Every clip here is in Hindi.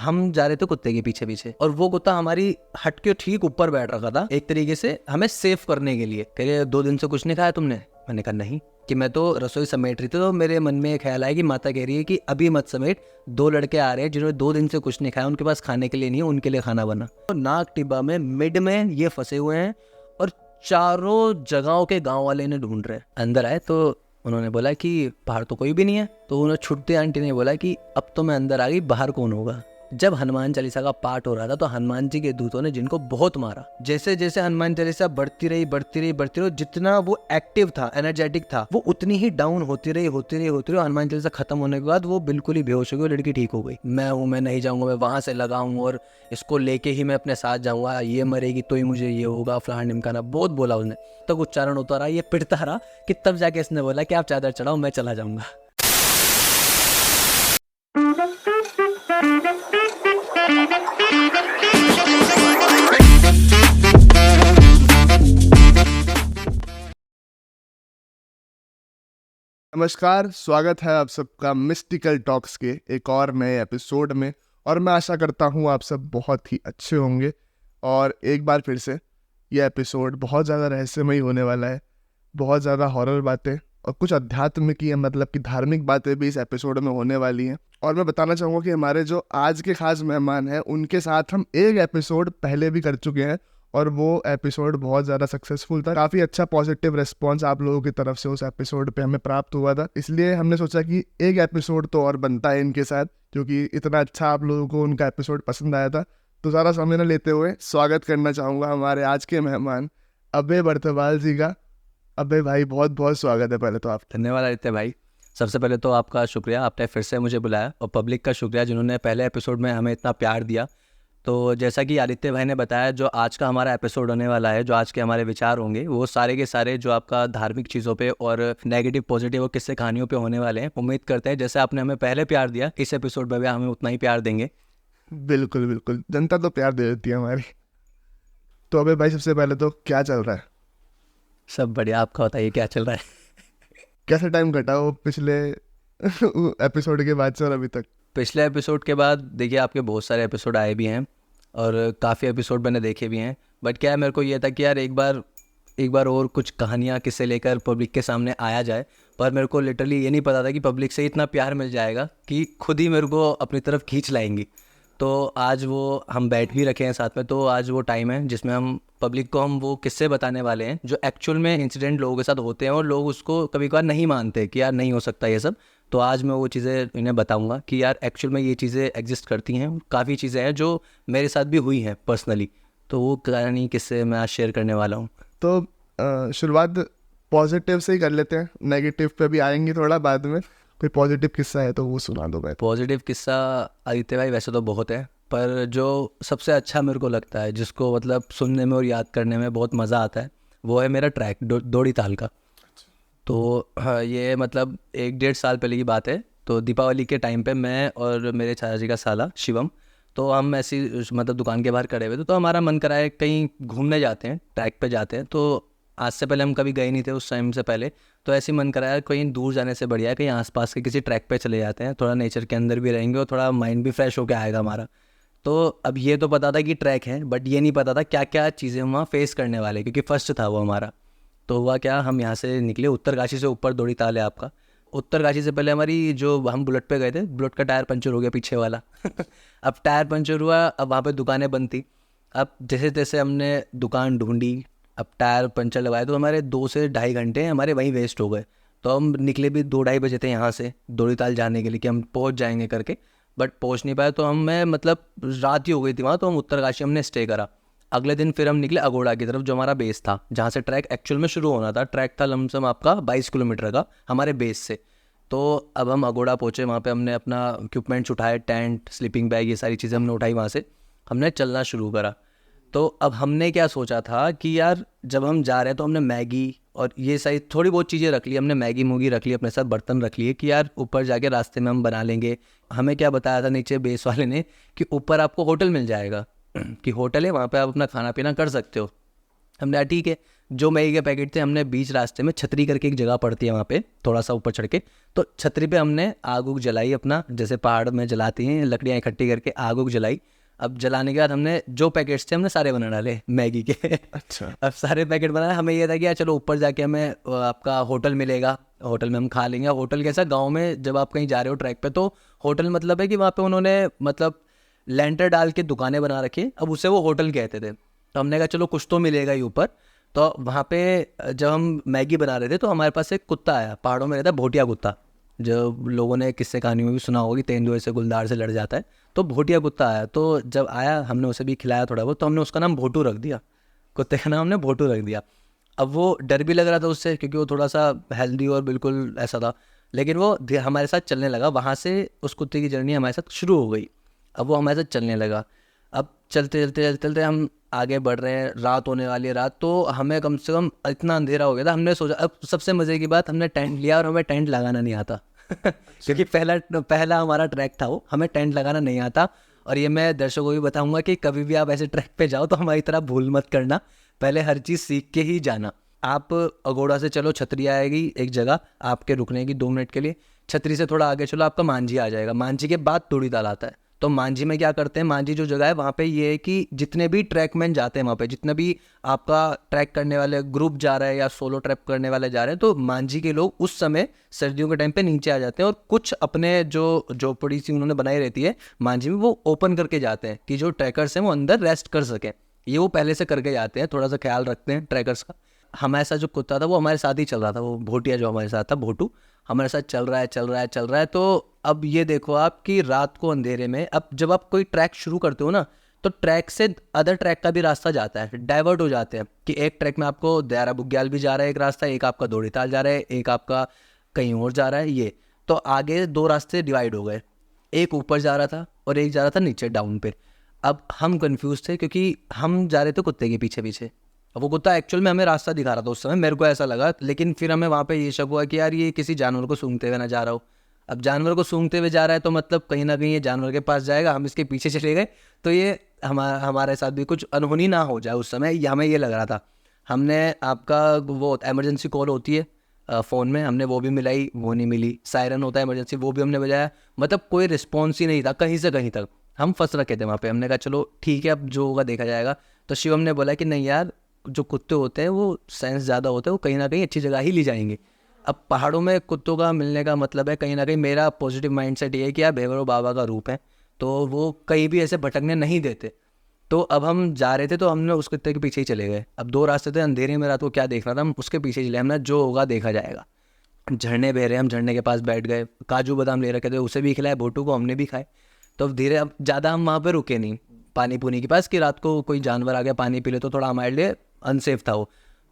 हम जा रहे थे कुत्ते के पीछे पीछे, और वो कुत्ता हमारी हट के ठीक ऊपर बैठ रखा था, एक तरीके से हमें सेफ करने के लिए। कह रहे 2 दिन से कुछ नहीं खाया तुमने? मैंने कहा नहीं, कि मैं तो रसोई समेट रही थी, तो मेरे मन में एक ख्याल आया कि माता कह रही है कि अभी मत समेट, 2 लड़के आ रहे हैं जिन्होंने 2 दिन से कुछ नहीं खाया, उनके पास खाने के लिए नहीं है, उनके लिए खाना बना। तो नाक टिब्बा में मिड में ये फंसे हुए हैं और चारों जगहों के गांव वाले इन्हें ढूंढ रहे हैं। अंदर आए तो उन्होंने बोला कि बाहर तो कोई भी नहीं है। तो उन्हें छुट्टी आंटी ने बोला कि अब तो मैं अंदर आ गई, बाहर कौन होगा। जब हनुमान चालीसा का पाठ हो रहा था तो हनुमान जी के दूतों ने जिनको बहुत मारा, जैसे जैसे हनुमान चालीसा बढ़ती रही, जितना वो एक्टिव था, एनर्जेटिक था, वो उतनी ही डाउन होती रही। हनुमान चालीसा खत्म होने के बाद वो बिल्कुल ही बेहोश हो गई, लड़की ठीक हो गई। मैं नहीं जाऊंगा, मैं वहां से लगाऊं और इसको लेके ही मैं अपने साथ जाऊंगा, ये मरेगी तो ही मुझे ये होगा, फलान ढिमकाना बहुत बोला उसने। तब उच्चारण होता रहा, ये पिटता रहा कि तब जाके इसने बोला कि आप चादर चढ़ाओ, मैं चला जाऊंगा। नमस्कार, स्वागत है आप सबका मिस्टिकल टॉक्स के एक और नए एपिसोड में। और मैं आशा करता हूँ आप सब बहुत ही अच्छे होंगे। और एक बार फिर से ये एपिसोड बहुत ज़्यादा रहस्यमयी होने वाला है। बहुत ज़्यादा हॉरर बातें और कुछ अध्यात्म की मतलब कि धार्मिक बातें भी इस एपिसोड में होने वाली हैं। और मैं बताना चाहूँगा कि हमारे जो आज के खास मेहमान हैं उनके साथ हम एक एपिसोड पहले भी कर चुके हैं और वो एपिसोड बहुत ज़्यादा सक्सेसफुल था। काफ़ी अच्छा पॉजिटिव रिस्पांस आप लोगों की तरफ से उस एपिसोड पे हमें प्राप्त हुआ था, इसलिए हमने सोचा कि एक एपिसोड तो और बनता है इनके साथ, क्योंकि इतना अच्छा आप लोगों को उनका एपिसोड पसंद आया था। तो ज़्यादा समय न लेते हुए स्वागत करना चाहूँगा हमारे आज के मेहमान अभय बर्थवाल जी का। अभय भाई, बहुत बहुत स्वागत है पहले तो आप। धन्यवाद आदित्य भाई। सबसे पहले तो आपका शुक्रिया, आपने फिर से मुझे बुलाया, और पब्लिक का शुक्रिया जिन्होंने पहले एपिसोड में हमें इतना प्यार दिया। तो जैसा कि आदित्य भाई ने बताया, जो आज का हमारा एपिसोड होने वाला है, जो आज के हमारे विचार होंगे, वो सारे के सारे जो आपका धार्मिक चीज़ों पे और नेगेटिव पॉजिटिव और किस्से कहानियों पे होने वाले हैं। उम्मीद करते हैं जैसे आपने हमें पहले प्यार दिया, इस एपिसोड में भी हमें उतना ही प्यार देंगे। बिल्कुल बिल्कुल, जनता तो प्यार दे देती है हमारी। तो अभय भाई, सबसे पहले तो क्या चल रहा है? सब बढ़िया, आपका बताइए क्या चल रहा है? कैसे टाइम कटा वो पिछले एपिसोड के बाद से और अभी तक? पिछले एपिसोड के बाद देखिए, आपके बहुत सारे एपिसोड आए भी हैं और काफ़ी एपिसोड मैंने देखे भी हैं। बट क्या है, मेरे को ये था कि यार एक बार और कुछ कहानियाँ किससे लेकर पब्लिक के सामने आया जाए। पर मेरे को लिटरली ये नहीं पता था कि पब्लिक से इतना प्यार मिल जाएगा कि खुद ही मेरे को अपनी तरफ खींच लाएंगी। तो आज वो हम बैठ भी रखे हैं साथ में, तो आज वो टाइम है जिसमें हम पब्लिक को हम वो किस्से बताने वाले हैं जो एक्चुअल में इंसिडेंट लोगों के साथ होते हैं और लोग उसको कभी कभार नहीं मानते कि यार नहीं हो सकता ये सब। तो आज मैं वो चीज़ें इन्हें बताऊंगा कि यार एक्चुअल में ये चीज़ें एग्जिस्ट करती हैं। काफ़ी चीज़ें हैं जो मेरे साथ भी हुई हैं पर्सनली, तो वो कहानी किस्से मैं आज शेयर करने वाला हूँ। तो शुरुआत पॉजिटिव से ही कर लेते हैं, नेगेटिव पे भी आएंगे थोड़ा बाद में। कोई पॉजिटिव किस्सा है तो वो सुना दो भाई। पॉजिटिव किस्सा आदित्य भाई वैसे तो बहुत है, पर जो सबसे अच्छा मेरे को लगता है, जिसको मतलब सुनने में और याद करने में बहुत मज़ा आता है, वो है मेरा ट्रैक दौड़ी ताल का। तो हाँ, ये मतलब 1-1.5 साल पहले की बात है। तो दीपावली के टाइम पे मैं और मेरे चाचा जी का साला शिवम, तो हम ऐसी मतलब दुकान के बाहर खड़े हुए थे, तो हमारा मन करा है कहीं घूमने जाते हैं, ट्रैक पे जाते हैं। तो आज से पहले हम कभी गए नहीं थे उस टाइम से पहले, तो ऐसे ही मन करा है कहीं दूर जाने से बढ़िया है कहीं आसपास के किसी ट्रैक पे चले जाते हैं, थोड़ा नेचर के अंदर भी रहेंगे और थोड़ा माइंड भी फ्रेश होकर आएगा हमारा। तो अब ये तो पता था कि ट्रैक है, बट ये नहीं पता था क्या क्या चीज़ें हम वहाँ फेस करने वाले, क्योंकि फर्स्ट था वो हमारा। तो हुआ क्या, हम यहाँ से निकले उत्तरकाशी से, ऊपर दौड़ी ताल है आपका। उत्तरकाशी से पहले हमारी जो हम बुलेट पे गए थे, बुलेट का टायर पंचर हो गया पीछे वाला। अब टायर पंचर हुआ, अब वहाँ पे दुकानें बंद थी। अब जैसे तैसे हमने दुकान ढूंढी, अब टायर पंचर लगाए, तो हमारे 2 से ढाई घंटे हमारे वहीं वेस्ट हो गए। तो हम निकले भी 2-2:30 बजे थे यहाँ से दौड़ी ताल जाने के लिए कि हम पहुँच जाएंगे करके, बट पहुँच नहीं पाए। तो मैं मतलब रात ही हो गई थी वहाँ, तो हम उत्तरकाशी हमने स्टे करा। अगले दिन फिर हम निकले अगोड़ा की तरफ, जो हमारा बेस था, जहाँ से ट्रैक एक्चुअल में शुरू होना था। ट्रैक था लमसम आपका 22 किलोमीटर का हमारे बेस से। तो अब हम अगोड़ा पहुँचे, वहाँ पे हमने अपना इक्विपमेंट्स उठाए, टेंट, स्लीपिंग बैग, ये सारी चीज़ें हमने उठाई। वहाँ से हमने चलना शुरू करा। तो अब हमने क्या सोचा था कि यार जब हम जा रहे हैं तो हमने मैगी और ये सारी थोड़ी बहुत चीज़ें रख ली, हमने मैगी मूगी रख ली, अपने साथ बर्तन रख लिए कि यार ऊपर जाके रास्ते में हम बना लेंगे। हमें क्या बताया था नीचे बेस वाले ने कि ऊपर आपको होटल मिल जाएगा कि होटल है, वहाँ पे आप अपना खाना पीना कर सकते हो। हमने कहा ठीक है। जो मैगी के पैकेट थे हमने बीच रास्ते में छतरी करके एक जगह पड़ती है वहाँ पे थोड़ा सा ऊपर चढ़ के, तो छतरी पे हमने आग उग जलाई अपना, जैसे पहाड़ में जलाती हैं लकड़ियाँ इकट्ठी करके आग उग जलाई। अब जलाने के बाद हमने जो पैकेट्स थे हमने सारे बना डाले मैगी के। अच्छा। अब सारे पैकेट बनाए, हमें ये था कि यार चलो ऊपर जाके हमें आपका होटल मिलेगा, होटल में हम खा लेंगे। होटल कैसा, गांव में जब आप कहीं जा रहे हो ट्रैक पे तो होटल मतलब है कि वहाँ पे उन्होंने मतलब लेंटर डाल के दुकानें बना रखी, अब उसे वो होटल कहते थे। तो हमने कहा चलो कुछ तो मिलेगा ही ऊपर। तो वहाँ पे जब हम मैगी बना रहे थे तो हमारे पास एक कुत्ता आया, पहाड़ों में रहता है भोटिया कुत्ता, जो लोगों ने किस्से कहानी में भी सुना होगा कि तेंदुए से गुलदार से लड़ जाता है, तो भोटिया कुत्ता आया। तो जब आया हमने उसे भी खिलाया थोड़ा बहुत, तो हमने उसका नाम भोटू रख दिया, कुत्ते का नाम हमने भोटू रख दिया। अब वो डर भी लग रहा था उससे क्योंकि वो थोड़ा सा हेल्दी और बिल्कुल ऐसा था, लेकिन वो हमारे साथ चलने लगा। वहाँ से उस कुत्ते की जर्नी हमारे साथ शुरू हो गई, अब वो हमारे साथ चलने लगा। अब चलते चलते चलते चलते हम आगे बढ़ रहे हैं, रात होने वाली है। रात तो हमें कम से कम इतना अंधेरा हो गया था, हमने सोचा, अब सबसे मज़े की बात, हमने टेंट लिया और हमें टेंट लगाना नहीं आता। क्योंकि पहला हमारा ट्रैक था वो, हमें टेंट लगाना नहीं आता। और ये मैं दर्शकों को भी बताऊंगा कि कभी भी आप ऐसे ट्रैक पे जाओ तो हमारी तरह भूल मत करना, पहले हर चीज़ सीख के ही जाना। आप अगोड़ा से चलो, छतरी आएगी एक जगह आपके रुकने की 2 मिनट के लिए, छतरी से थोड़ा आगे चलो आपका मांझी आ जाएगा, मांझी के बाद तोड़ी ताल आता है। तो मांझी में क्या करते हैं, मांझी जो जगह है वहाँ पे ये है कि जितने भी ट्रैकमैन जाते हैं वहाँ पे, जितने भी आपका ट्रैक करने वाले ग्रुप जा रहे हैं या सोलो ट्रैक करने वाले जा रहे हैं, तो मांझी के लोग उस समय सर्दियों के टाइम पे नीचे आ जाते हैं और कुछ अपने जो झोपड़ी सी उन्होंने बनाई रहती है मांझी में वो ओपन करके जाते हैं कि जो ट्रैकर्स हैं वो अंदर रेस्ट कर सकें। ये वो पहले से करके जाते हैं, थोड़ा सा ख्याल रखते हैं ट्रैकर्स का। हमारे साथ जो कुत्ता था वो हमारे साथ ही चल रहा था, वो भोटिया जो हमारे साथ था भोटू हमारे साथ चल रहा है। तो अब ये देखो आप कि रात को अंधेरे में, अब जब आप कोई ट्रैक शुरू करते हो ना तो ट्रैक से अदर ट्रैक का भी रास्ता जाता है, डाइवर्ट हो जाते हैं कि एक ट्रैक में आपको दयारा बुग्याल भी जा रहा है एक रास्ता, एक आपका दौड़ीताल जा रहा है, एक आपका कहीं और जा रहा है। ये तो आगे 2 रास्ते डिवाइड हो गए, एक ऊपर जा रहा था और एक जा रहा था नीचे डाउन पे। अब हम कंफ्यूज थे क्योंकि हम जा रहे थे कुत्ते के पीछे पीछे, अब वो कुत्ता एक्चुअल में हमें रास्ता दिखा रहा था उस समय, मेरे को ऐसा लगा। लेकिन फिर हमें वहाँ पे ये शक हुआ कि यार ये किसी जानवर को सूंघते हुए ना जा रहा हो। अब जानवर को सूंघते हुए जा रहा है तो मतलब कहीं ना कहीं ये जानवर के पास जाएगा, हम इसके पीछे चले गए तो ये हमारे साथ भी कुछ अनहोनी ना हो जाए उस समय, हमें ये लग रहा था। हमने आपका वो एमरजेंसी कॉल होती है फ़ोन में, हमने वो भी मिलाई, वो नहीं मिली। सायरन होता है इमरजेंसी, वो भी हमने बजाया, मतलब कोई रिस्पॉन्स ही नहीं था कहीं से कहीं तक। हम फंस रखे थे वहाँ पे। हमने कहा चलो ठीक है अब जो होगा देखा जाएगा। तो शिवम ने बोला कि नहीं यार, जो कुत्ते होते हैं वो सेंस ज़्यादा होते हैं, वो कहीं ना कहीं अच्छी जगह ही ले जाएंगे। अब पहाड़ों में कुत्तों का मिलने का मतलब है कहीं ना कहीं, मेरा पॉजिटिव माइंडसेट ये है कि यार भैरव बाबा का रूप है तो वो कहीं भी ऐसे भटकने नहीं देते। तो अब हम जा रहे थे तो हमने उस कुत्ते के पीछे ही चले गए। अब 2 रास्ते थे, अंधेरे में रात को क्या देखना था, हम उसके पीछे चले, हमने जो होगा देखा जाएगा। झरने बह रहे, हम झरने के पास बैठ गए, काजू बादाम ले रखे थे उसे भी खिलाए, भोटू को हमने भी खाए। तो धीरे, अब ज़्यादा हम वहाँ पे रुके नहीं पानी पुनी के पास कि रात को कोई जानवर आ गया पानी पी ले तो थोड़ा हमारे लिए अनसेफ था वो।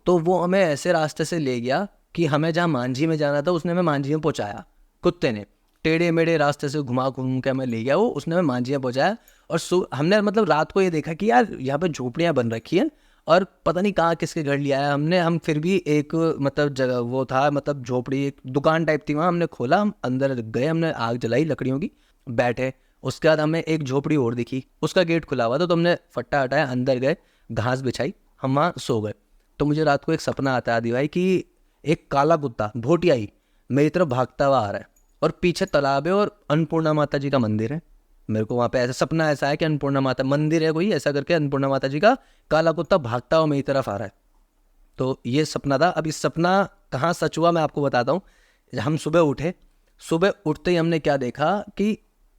तो वो हमें ऐसे रास्ते से ले गया कि हमें जहाँ मांझी में जाना था उसने हमें मांझी में पहुँचाया, कुत्ते ने टेढ़े मेढ़े रास्ते से घुमा घूम के हमें ले गया वो, उसने हमें मांझी में पहुँचाया। और हमने मतलब रात को ये देखा कि यार यहाँ पे झोपड़ियाँ बन रखी हैं और पता नहीं कहाँ किसके घर लिया है हमने। हम फिर भी एक मतलब जगह वो था, मतलब झोपड़ी एक दुकान टाइप थी वहाँ, हमने खोला, हम अंदर गए, हमने आग जलाई लकड़ियों की, बैठे। उसके बाद हमें एक झोपड़ी और दिखी, उसका गेट खुला हुआ था तो हमने फट्टा हटाया, अंदर गए, घास बिछाई, हम वहाँ सो गए। तो मुझे रात को एक सपना आता है आदि भाई कि एक काला कुत्ता भोटियाई मेरी तरफ भागता हुआ आ रहा है और पीछे तालाब है और अन्नपूर्णा माता जी का मंदिर है। मेरे को वहाँ पे ऐसा सपना ऐसा है कि अन्नपूर्णा माता मंदिर है कोई, ऐसा करके अन्नपूर्णा माता जी का काला कुत्ता भागता हुआ मेरी तरफ आ रहा है। तो ये सपना था। अब इस सपना कहाँ सच हुआ मैं आपको बताता हूँ। हम सुबह उठे, सुबह उठते ही हमने क्या देखा कि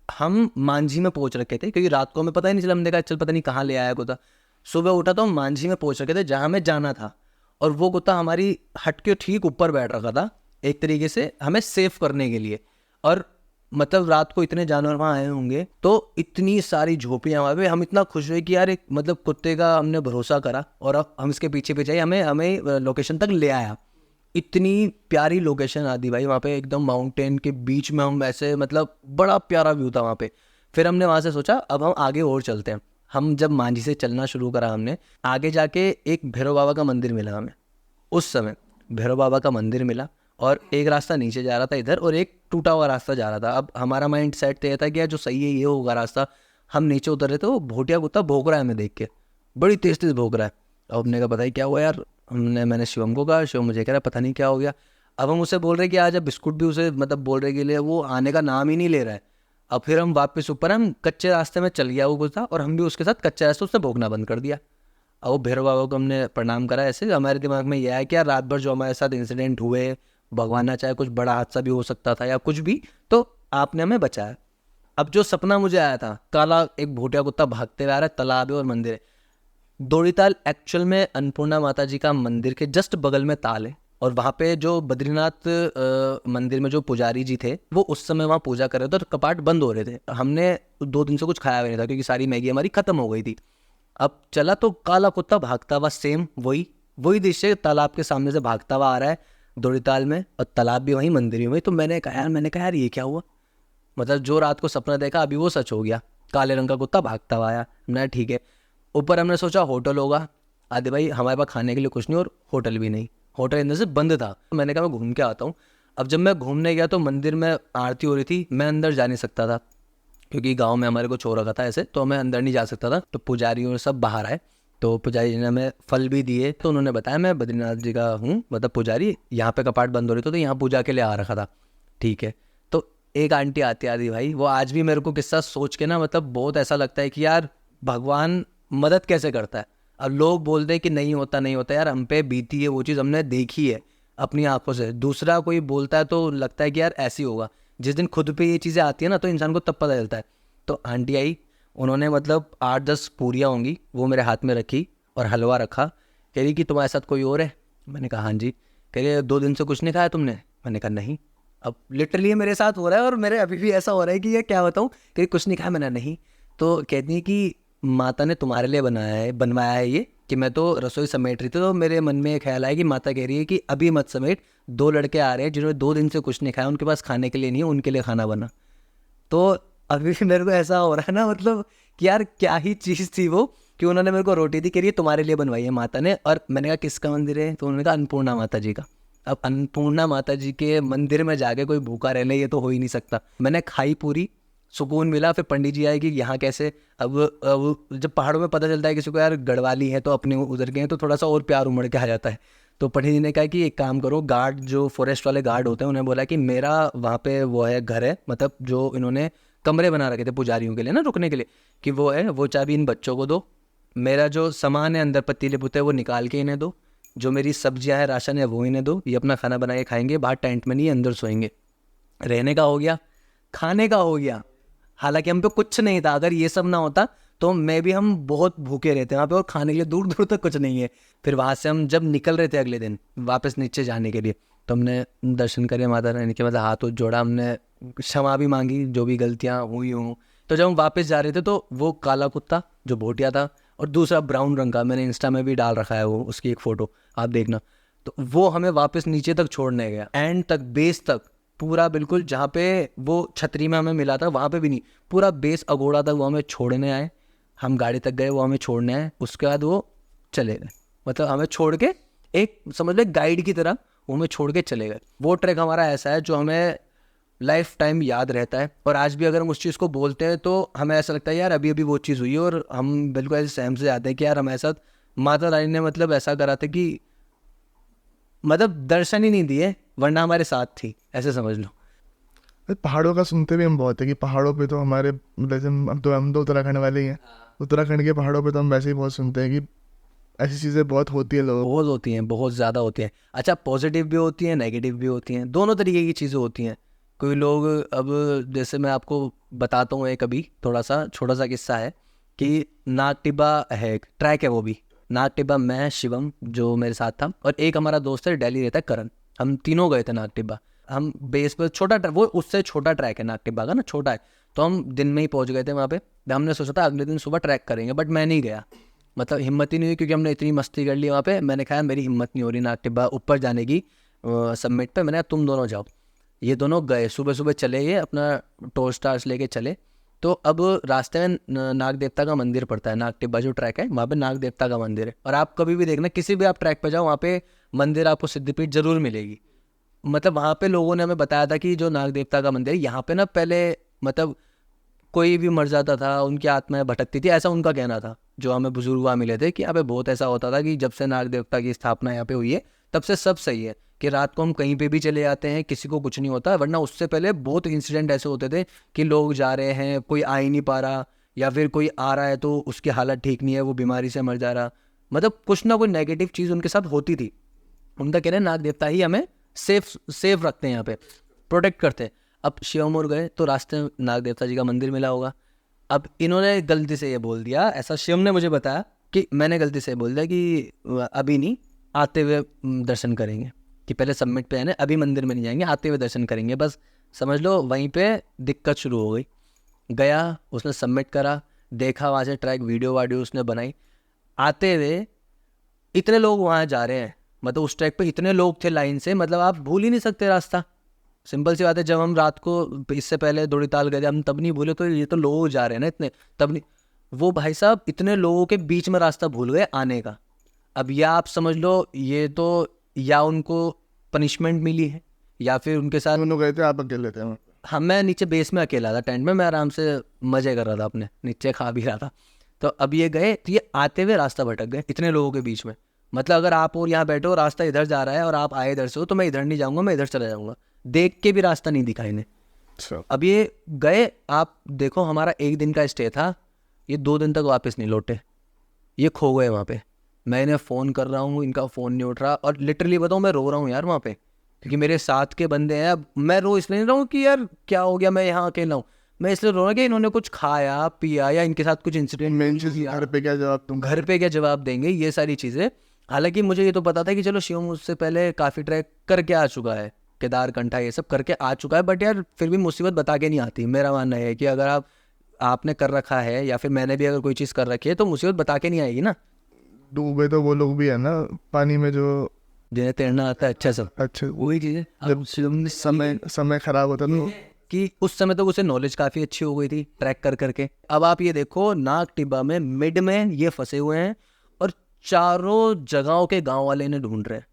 हम मांझी में पहुँच रखे थे, क्योंकि रात को हमें पता ही नहीं चला, हमने कहा चल पता नहीं कहाँ ले आया कुत्ता। सुबह उठा तो हम मांझी में पहुँच रखे थे जहाँ हमें जाना था, और वो कुत्ता हमारी हट के ठीक ऊपर बैठ रखा था एक तरीके से हमें सेफ करने के लिए। और मतलब रात को इतने जानवर वहाँ आए होंगे तो इतनी सारी झोपड़ियाँ वहाँ पे, हम इतना खुश हुए कि यार एक मतलब कुत्ते का हमने भरोसा करा और अब हम इसके पीछे पीछे हमें लोकेशन तक ले आया। इतनी प्यारी लोकेशन आदि भाई वहाँ पे, एकदम माउंटेन के बीच में हम ऐसे, मतलब बड़ा प्यारा व्यू था वहाँ पे। फिर हमने वहाँ से सोचा अब हम आगे और चलते हैं। हम जब मांझी से चलना शुरू करा हमने, आगे जाके एक भैरव बाबा का मंदिर मिला हमें। उस समय भैरव बाबा का मंदिर मिला और एक रास्ता नीचे जा रहा था इधर और एक टूटा हुआ रास्ता जा रहा था। अब हमारा माइंड सेट तो ये था कि यार जो सही है ये होगा रास्ता। हम नीचे उतर रहे थे, वो भोटिया कुत्ता भौंक रहा है हमें देख के, बड़ी तेज तेज भौंक रहा है। अब हमने कहा पता ही क्या हुआ यार, मैंने शिवम को कहा, शिवम मुझे कह रहा पता नहीं क्या हो गया। अब हम उसे बोल रहे कि आज अब बिस्कुट भी उसे मतलब बोल रहे के लिए, वो आने का नाम ही नहीं ले रहा है। अब फिर हम वापस ऊपर, हम कच्चे रास्ते में चल गया वो कुछ था, और हम भी उसके साथ कच्चे रास्ते उसने भोंकना बंद कर दिया। अब वो भैरव बाबा को हमने प्रणाम करा। ऐसे हमारे दिमाग में यह है कि यार रात भर जो हमारे साथ इंसिडेंट हुए, भगवान ना चाहे कुछ बड़ा हादसा भी हो सकता था या कुछ भी, तो आपने हमें बचाया। अब जो सपना मुझे आया था, काला एक भूटिया कुत्ता भागते हुए आ रहा है, तालाब है और मंदिर है। दौड़ीताल एक्चुअल में अन्नपूर्णा माता जी का मंदिर के जस्ट बगल में ताल है, और वहाँ पे जो बद्रीनाथ मंदिर में जो पुजारी जी थे वो उस समय वहाँ पूजा कर रहे थे और कपाट बंद हो रहे थे। हमने 2 दिन से कुछ खाया भी नहीं था क्योंकि सारी मैगी हमारी ख़त्म हो गई थी। अब चला तो काला कुत्ता भागता हुआ, सेम वही दृश्य तालाब के सामने से भागता हुआ आ रहा है दौड़ीताल में, और तालाब भी वहीं, मंदिर भी वहीं। तो मैंने कहा यार ये क्या हुआ, मतलब जो रात को सपना देखा अभी वो सच हो गया। काले रंग का कुत्ता भागता हुआ आया। मैंने ठीक है। ऊपर हमने सोचा होटल होगा, आदि भाई हमारे पास खाने के लिए कुछ नहीं और होटल भी नहीं, होटल अंदर से बंद था। मैंने कहा मैं घूम के आता हूँ। अब जब मैं घूमने गया तो मंदिर में आरती हो रही थी, मैं अंदर जा नहीं सकता था क्योंकि गांव में हमारे को छोड़ रखा था ऐसे, तो मैं अंदर नहीं जा सकता था। तो पुजारी और सब बाहर आए, तो पुजारी जी ने हमें फल भी दिए। तो उन्होंने बताया मैं बद्रीनाथ जी का हूँ, मतलब पुजारी, यहाँ पे कपाट बंद हो रही तो यहाँ पूजा के लिए आ रखा था। ठीक है। तो एक आंटी आती भाई, वो आज भी मेरे को किस्सा सोच के ना मतलब बहुत ऐसा लगता है कि यार भगवान मदद कैसे करता है। अब लोग बोलते हैं कि नहीं होता यार, हम पे बीती है वो चीज़, हमने देखी है अपनी आंखों से। दूसरा कोई बोलता है तो लगता है कि यार ऐसे ही होगा। जिस दिन खुद पे ये चीज़ें आती है ना तो इंसान को तब पता चलता है। तो आंटी आई, उन्होंने मतलब 8-10 पूरियाँ होंगी वो मेरे हाथ में रखी और हलवा रखा। कह रही कि तुम्हारे साथ कोई और है? मैंने कहा हाँ जी। कह रही 2 दिन से कुछ नहीं खाया तुमने? मैंने कहा नहीं। अब लिटरली मेरे साथ हो रहा है और मेरे अभी भी ऐसा हो रहा है कि ये क्या बताऊँ कि कुछ नहीं खाया। मैंने नहीं। तो कहती है कि माता ने तुम्हारे लिए बनवाया है ये, कि मैं तो रसोई समेट रही थी तो मेरे मन में एक ख्याल आया कि माता कह रही है कि अभी मत समेट, 2 लड़के आ रहे हैं जिन्होंने 2 दिन से कुछ नहीं खाया, उनके पास खाने के लिए नहीं है, उनके लिए खाना बना। तो अभी भी मेरे को ऐसा हो रहा है ना मतलब कि यार क्या ही चीज़ थी वो, कि उन्होंने मेरे को रोटी दी, कह रही है तुम्हारे लिए बनवाई है माता ने। और मैंने कहा किसका मंदिर है? तो उन्होंने कहा अन्नपूर्णा माता जी का। अब अन्नपूर्णा माता जी के मंदिर में जाके कोई भूखा रह ले, ये तो हो ही नहीं सकता। मैंने खाई पूरी, सुकून मिला। फिर पंडित जी आए कि यहाँ कैसे। अब जब पहाड़ों में पता चलता है किसी को यार गढ़वाली है तो अपने उधर गए हैं तो थोड़ा सा और प्यार उमड़ के आ जाता है। तो पंडित जी ने कहा कि एक काम करो, गार्ड जो फॉरेस्ट वाले गार्ड होते हैं उन्हें बोला कि मेरा वहाँ पे वो है घर है, मतलब जो इन्होंने कमरे बना रखे थे पुजारियों के लिए ना रुकने के लिए, कि वो है, वो चाबी इन बच्चों को दो, मेरा जो सामान है अंदर पतीले पुते वो निकाल के इन्हें दो, जो मेरी सब्जियां है राशन है वो इन्हें दो, ये अपना खाना बना के खाएंगे, बाहर टेंट में नहीं अंदर सोएंगे। रहने का हो गया, खाने का हो गया। हालांकि हम पे कुछ नहीं था, अगर ये सब ना होता तो मैं भी, हम बहुत भूखे रहते वहाँ पे और खाने के लिए दूर दूर तक कुछ नहीं है। फिर वहाँ से हम जब निकल रहे थे अगले दिन वापस नीचे जाने के लिए, तो हमने दर्शन करे माता रानी के, मतलब हाथ जोड़ा, हमने क्षमा भी मांगी जो भी गलतियाँ हुई हों। तो जब हम वापस जा रहे थे तो वो काला कुत्ता जो भोटिया था और दूसरा ब्राउन रंग का, मैंने इंस्टा में भी डाल रखा है वो, उसकी एक फ़ोटो आप देखना, तो वो हमें वापस नीचे तक छोड़ने गया, एंड तक, बेस तक, पूरा बिल्कुल जहाँ पे वो छतरी में हमें मिला था वहाँ पे भी नहीं, पूरा बेस अगोड़ा तक वो हमें छोड़ने आए। हम गाड़ी तक गए, वो हमें छोड़ने आए, उसके बाद वो चले गए। मतलब हमें छोड़ के, एक समझ लो गाइड की तरह वो हमें छोड़ के चले गए। वो ट्रैक हमारा ऐसा है जो हमें लाइफ टाइम याद रहता है, और आज भी अगर हम उस चीज़ को बोलते हैं तो हमें ऐसा लगता है यार अभी अभी वो चीज़ हुई है, और हम बिल्कुल ऐसे सहम से जाते हैं कि यार हमारे साथ माता रानी ने मतलब ऐसा करा था कि मतलब दर्शन ही नहीं दिए वरना हमारे साथ थी, ऐसे समझ लो। पहाड़ों का सुनते भी हम बहुत है कि पहाड़ों पे तो हमारे, मतलब हम तो उत्तराखंड वाले ही हैं। उत्तराखंड के पहाड़ों पे तो हम वैसे ही बहुत सुनते हैं कि ऐसी चीज़ें बहुत होती है, लोग बहुत होती हैं, बहुत ज़्यादा होती हैं। अच्छा, पॉजिटिव भी होती हैं, नेगेटिव भी होती हैं, दोनों तरीके की चीज़ें होती हैं। कोई लोग, अब जैसे मैं आपको बताता हूँ एक अभी थोड़ा सा छोटा सा किस्सा है कि नाग टिब्बा है, एक ट्रैक है वो भी। नाग टिब्बा, मैं, शिवम जो मेरे साथ था, और एक हमारा दोस्त है दिल्ली रहता है, करण, हम तीनों गए थे नाग टिब्बा। हम बेस पर छोटा, वो उससे छोटा ट्रैक है नाग टिब्बा का ना, छोटा है। तो हम दिन में ही पहुँच गए थे वहाँ पे। हमने सोचा था अगले दिन सुबह ट्रैक करेंगे, बट मैं नहीं गया, मतलब हिम्मत ही नहीं हुई क्योंकि हमने इतनी मस्ती कर ली वहाँ पे। मैंने कहा मेरी हिम्मत नहीं हो रही नाग टिब्बा ऊपर जाने की सबमिट पे। मैंने कहा तुम दोनों जाओ। ये दोनों गए, सुबह सुबह चले गए, अपना टॉर्च स्टार्स लेके चले। तो अब रास्ते में नाग देवता का मंदिर पड़ता है, नाग टिब्बा जो ट्रैक है वहाँ पे नाग देवता का मंदिर है। और आप कभी भी देखना, किसी भी आप ट्रैक पे जाओ वहाँ पे मंदिर आपको सिद्धिपीठ जरूर मिलेगी। मतलब वहाँ पे लोगों ने हमें बताया था कि जो नाग देवता का मंदिर है यहाँ पे ना, पहले मतलब कोई भी मर जाता था, उनकी आत्माएं भटकती थी, ऐसा उनका कहना था। जो हमें बुजुर्ग वहाँ मिले थे कि यहाँ पे बहुत ऐसा होता था कि जब से नाग देवता की स्थापना यहाँ पे हुई है तब से सब सही है, कि रात को हम कहीं पे भी चले जाते हैं, किसी को कुछ नहीं होता। वरना उससे पहले बहुत इंसिडेंट ऐसे होते थे कि लोग जा रहे हैं, कोई आ ही नहीं पा रहा, या फिर कोई आ रहा है तो उसकी हालत ठीक नहीं है, वो बीमारी से मर जा रहा, मतलब कुछ ना कोई नेगेटिव चीज़ उनके साथ होती थी। उनका कहना है नाग देवता ही हमें सेफ रखते हैं, यहाँ पे प्रोटेक्ट करते हैं। अब शिवमोर गए तो रास्ते में नाग देवता जी का मंदिर मिला होगा। अब इन्होंने गलती से ये बोल दिया, ऐसा शिवम ने मुझे बताया कि मैंने गलती से बोल दिया कि अभी नहीं, आते हुए दर्शन करेंगे, कि पहले सबमिट पे आने, अभी मंदिर में नहीं जाएंगे, आते हुए दर्शन करेंगे। बस समझ लो वहीं पे दिक्कत शुरू हो गई। गया, उसने सबमिट करा, देखा वहाँ से ट्रैक, वीडियो वाडियो उसने बनाई। आते हुए इतने लोग वहाँ जा रहे हैं, मतलब उस ट्रैक पे इतने लोग थे लाइन से, मतलब आप भूल ही नहीं सकते रास्ता। सिंपल सी बात है, जब हम रात को इससे पहले दौड़ी ताल गए थे, हम तब नहीं भूले, तो ये तो लोग जा रहे हैं ना इतने, तब नहीं। वो भाई साहब इतने लोगों के बीच में रास्ता भूल गए आने का। अब या आप समझ लो ये तो या उनको पनिशमेंट मिली है, या फिर उनके साथ दोनों गए थे, आप अकेले थे? हाँ, मैं नीचे बेस में अकेला था, टेंट में मैं आराम से मजे कर रहा था अपने, नीचे खा भी रहा था। तो अब ये गए तो ये आते हुए रास्ता भटक गए इतने लोगों के बीच में। मतलब अगर आप और यहाँ बैठो, रास्ता इधर जा रहा है और आप आए इधर से हो, तो मैं इधर नहीं जाऊँगा, मैं इधर चला जाऊँगा। देख के भी रास्ता नहीं दिखा इन्हें। अच्छा। अब ये गए, आप देखो हमारा 1 दिन का स्टे था, ये 2 दिन तक वापस नहीं लौटे, ये खो गए वहाँ पे। मैं इन्हें फ़ोन कर रहा हूँ, इनका फ़ोन नहीं उठ रहा, और लिटरली बताऊँ मैं रो रहा हूँ यार वहाँ पे, क्योंकि मेरे साथ के बंदे हैं। अब मैं रो इसलिए नहीं रहा हूँ कि यार क्या हो गया, मैं यहाँ अकेला हूँ, मैं इसलिए रो रहा हूँ कि इन्होंने कुछ खाया पिया या इनके साथ कुछ इंसिडेंट। मेन चीज़, घर पे क्या जवाब तुम? घर पे क्या जवाब देंगे, ये सारी चीज़ें। हालांकि मुझे ये तो पता था कि चलो शिवम उससे पहले काफ़ी ट्रैक करके आ चुका है, केदार कंठा ये सब करके आ चुका है, बट यार फिर भी मुसीबत बता के नहीं आती। मेरा मानना है कि अगर आपने कर रखा है, या फिर मैंने भी अगर कोई चीज़ कर रखी है, तो मुसीबत बता के नहीं आएगी ना। डूबे तो वो लोग भी है ना पानी में, जो जिन्हें तैरना आता है अच्छा सब, अच्छा, वही चीज़ है। जब समय खराब होता ना, कि उस समय तो उसे नॉलेज काफ़ी अच्छी हो गई थी ट्रैक कर करके। अब आप ये देखो, नाग टिब्बा में मिड में ये फंसे हुए हैं, और चारों जगहों के गांव वाले इन्हें ढूंढ रहे हैं।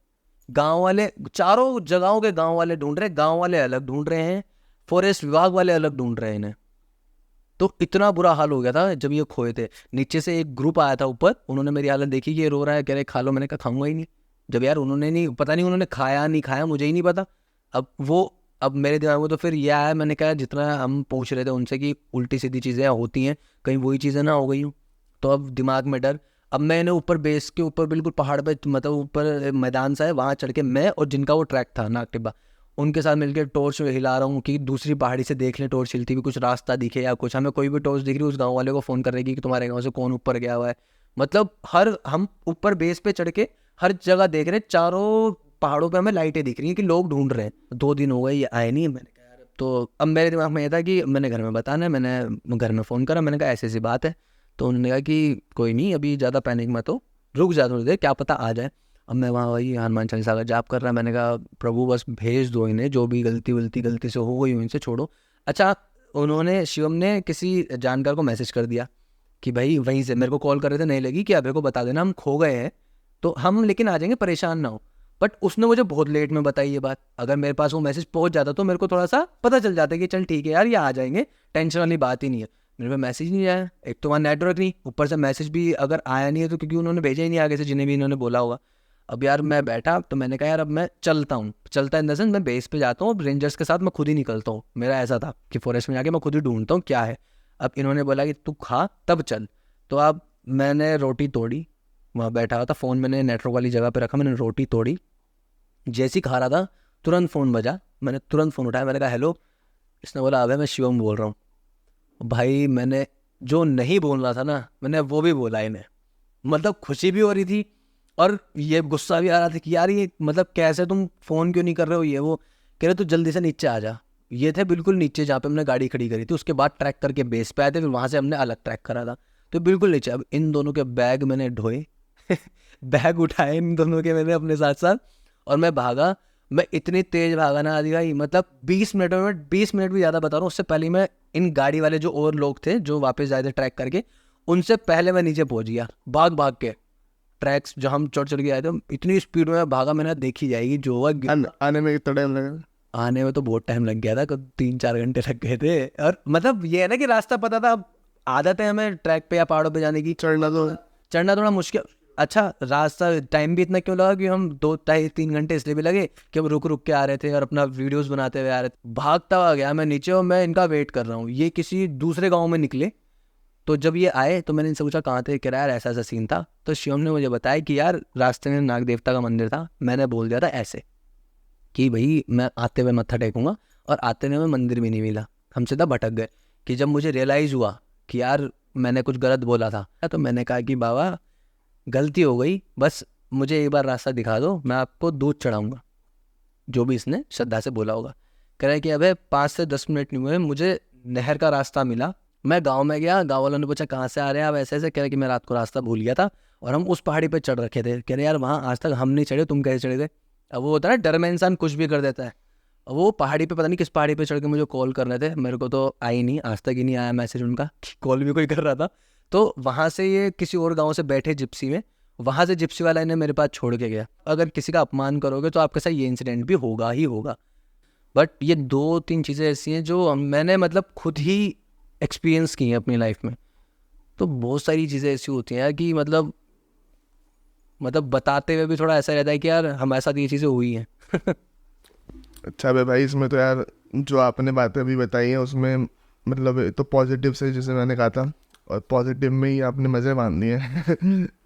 गांव वाले चारों जगहों के गांव वाले ढूंढ रहे हैं, गांव वाले अलग ढूंढ रहे हैं, फॉरेस्ट विभाग वाले अलग ढूंढ रहे हैं इन्हें। तो इतना बुरा हाल हो गया था जब ये खोए थे। नीचे से एक ग्रुप आया था ऊपर, उन्होंने मेरी हालत देखी कि ये रो रहा है, कह रहे खा लो। मैंने कहा खाऊंगा ही नहीं। जब यार उन्होंने नहीं, पता नहीं उन्होंने खाया नहीं खाया, मुझे ही नहीं पता। अब मेरे दिमाग में तो फिर ये आया, मैंने कहा जितना हम पूछ रहे थे उनसे कि उल्टी सीधी चीज़ें होती हैं, कहीं वही चीज़ें ना हो गई हूँ। तो अब दिमाग में डर। अब मैंने ऊपर बेस के ऊपर बिल्कुल पहाड़ पे, मतलब ऊपर मैदान सा है, वहाँ चढ़ के मैं और जिनका वो ट्रैक था नाग टिब्बा, उनके साथ मिलकर टॉर्च हिला रहा हूँ कि दूसरी पहाड़ी से देख लें टॉर्च हिलती हुई, कुछ रास्ता दिखे या कुछ। हमें कोई भी टॉर्च दिख रही, उस गाँव वाले को फ़ोन कर रही कि तुम्हारे गाँव से कौन ऊपर गया हुआ है। मतलब हम ऊपर बेस पे चढ़ के हर जगह देख रहे हैं, चारों पहाड़ों पे हमें लाइटें दिख रही हैं कि लोग ढूंढ रहे हैं। 2 दिन हो गए, ये आए नहीं। मैंने कहा यार, तो अब मेरे दिमाग में ये था कि मैंने घर में बताना है। मैंने घर में फ़ोन करा, मैंने कहा ऐसी ऐसी बात है। तो उन्होंने कहा कि कोई नहीं, अभी ज़्यादा पैनिक मत हो, रुक जा थोड़ी देर, क्या पता आ जाए। अब मैं वहाँ वही हनुमान चालीसा का जाप कर रहा। मैंने कहा प्रभु बस भेज दो इन्हें, जो भी गलती से हो गई हो इनसे छोड़ो। अच्छा, उन्होंने, शिवम ने किसी जानकार को मैसेज कर दिया कि भाई वहीं से मेरे को कॉल कर रहे थे, नहीं लगी, कि अभय को बता देना हम खो गए हैं, तो हम लेकिन आ जाएंगे, परेशान ना हो। बट उसने मुझे बहुत लेट में बताई ये बात। अगर मेरे पास वो मैसेज पहुंच जाता तो मेरे को थोड़ा सा पता चल जाता कि चल ठीक है यार, ये आ जाएंगे, टेंशन वाली बात ही नहीं है। मेरे पे मैसेज नहीं आया, एक तो वहाँ नेटवर्क नहीं, ऊपर से मैसेज भी अगर आया नहीं है तो क्योंकि उन्होंने भेजा ही नहीं आगे से, जिन्हें भी इन्होंने बोला होगा। अब यार मैं बैठा, तो मैंने कहा यार अब मैं चलता इन द सेंस मैं बेस पे जाता हूँ, अब रेंजर्स के साथ मैं खुद ही निकलता हूँ। मेरा ऐसा था कि फॉरेस्ट में जाके मैं खुद ही ढूंढता हूँ क्या है। अब इन्होंने बोला कि तू खा तब चल। तो अब मैंने रोटी तोड़ी, वहाँ बैठा हुआ था, फ़ोन मैंने नेटवर्क वाली जगह पे रखा, मैंने रोटी तोड़ी, जैसे ही खा रहा था तुरंत फ़ोन बजा। मैंने तुरंत फ़ोन उठाया, मैंने कहा हेलो। इसने बोला अबे मैं शिवम बोल रहा हूँ। भाई मैंने जो नहीं बोलना था ना, मैंने वो भी बोला इन्हें। मतलब खुशी भी हो रही थी और ये गुस्सा भी आ रहा था कि यार ये मतलब कैसे तुम फ़ोन क्यों नहीं कर रहे हो, ये वो। कह रहे तू जल्दी से नीचे आ जा। ये थे बिल्कुल नीचे जहाँ पे हमने गाड़ी खड़ी करी थी, उसके बाद ट्रैक करके बेस पे आए थे, फिर वहाँ से हमने अलग ट्रैक करा था, तो बिल्कुल नीचे। अब इन दोनों के बैग मैंने ढोए बैग उठाए इन दोनों के मैंने अपने साथ साथ, और मैं भागा। मैं इतनी तेज भागा ना आदि भाई, मतलब 20 मिनट भी ज़्यादा बता रहा हूँ। उससे पहले मैं इन गाड़ी वाले जो और लोग थे जो वापस जाए थे ट्रैक करके, उनसे पहले मैं नीचे पहुँच गया भाग भाग के। ट्रैक्स जो हम चढ़ के आए थे, इतनी स्पीड में भागा, मैंने देखी जाएगी जो हुआ। आने में कितना टाइम लगा? आने में तो बहुत टाइम लग गया था, 3-4 घंटे लग गए थे। और मतलब ये है ना कि रास्ता पता था, अब आदत है हमें ट्रैक पे या पहाड़ों पे जाने की, चढ़ना थोड़ा मुश्किल। अच्छा रास्ता टाइम भी इतना क्यों लगा कि हम 2-2.5-3 घंटे इसलिए भी लगे कि हम रुक रुक के आ रहे थे और अपना वीडियोस बनाते हुए आ रहे थे। भागता हुआ गया मैं नीचे और मैं इनका वेट कर रहा हूँ, ये किसी दूसरे गाँव में निकले। तो जब ये आए तो मैंने इनसे पूछा कहाँ थे, कह रहा यार ऐसा ऐसा सीन था। तो शिवम ने मुझे बताया कि यार रास्ते में नाग देवता का मंदिर था, मैंने बोल दिया था ऐसे कि भाई मैं आते हुए मत्था टेकूंगा, और आते हुए मंदिर भी नहीं मिला, हम सीधा भटक गए। कि जब मुझे रियलाइज़ हुआ कि यार मैंने कुछ गलत बोला था, तो मैंने कहा कि बाबा गलती हो गई, बस मुझे एक बार रास्ता दिखा दो, मैं आपको दूध चढ़ाऊँगा, जो भी इसने श्रद्धा से बोला होगा। कह रहा है कि अबे 5 से 10 मिनट नहीं हुए, मुझे नहर का रास्ता मिला। मैं गांव में गया, गांव वालों ने पूछा कहाँ से आ रहे हैं आप, ऐसे ऐसे। कह रहे कि मैं रात को रास्ता भूल गया था और हम उस पहाड़ी पे चढ़ रखे थे। कह रहे यार वहाँ आज तक हम नहीं चढ़े, तुम कैसे चढ़े थे। अब वो होता है ना डर में इंसान कुछ भी कर देता है। अब वो पहाड़ी पे पता नहीं किस पहाड़ी पे चढ़ के मुझे कॉल कर रहे थे, मेरे को तो आई नहीं, आज तक ही नहीं आया मैसेज उनका कि कॉल भी कोई कर रहा था। तो वहाँ से ये किसी और गाँव से बैठे जिप्सी में, वहाँ से जिप्सी वाला इन्हें मेरे पास छोड़ के गया। अगर किसी का अपमान करोगे तो आपके साथ ये इंसिडेंट भी होगा ही होगा। बट ये 2-3 चीज़ें ऐसी हैं जो मैंने मतलब खुद ही एक्सपीरियंस की हैं अपनी लाइफ में। तो बहुत सारी चीज़ें ऐसी होती हैं कि मतलब बताते हुए भी थोड़ा ऐसा रहता है कि यार हमारे साथ ये चीज़ें हुई हैं। अच्छा भाई, इसमें तो यार जो आपने बातें अभी बताई हैं उसमें मतलब तो पॉजिटिव से जैसे मैंने कहा था, और पॉजिटिव में ही आपने मज़े मान लिए हैं।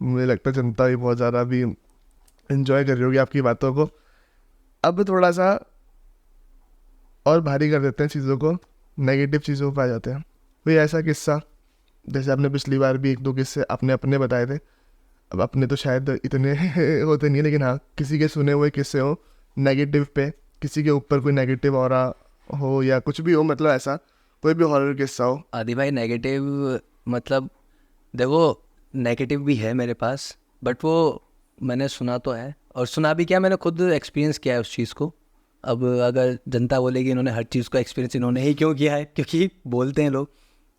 मुझे लगता है जनता भी बहुत ज़्यादा अभी इन्जॉय कर रही होगी आपकी बातों को। अब थोड़ा सा और भारी कर देते हैं चीज़ों को, नेगेटिव चीज़ों पर आ जाते हैं। कोई ऐसा किस्सा, जैसे आपने पिछली बार भी 1-2 किस्से अपने अपने बताए थे, अब अपने तो शायद इतने होते नहीं है, लेकिन हाँ किसी के सुने हुए किस्से हो नेगेटिव पे, किसी के ऊपर कोई नेगेटिव ऑरा हो या कुछ भी हो, मतलब ऐसा कोई भी हॉरर किस्सा हो। आदि भाई नेगेटिव मतलब देखो नेगेटिव भी है मेरे पास, बट वो मैंने सुना तो है, और सुना भी क्या मैंने खुद एक्सपीरियंस किया है उस चीज़ को। अब अगर जनता बोलेगी इन्होंने हर चीज़ को एक्सपीरियंस इन्होंने ही क्यों किया है, क्योंकि बोलते हैं लोग,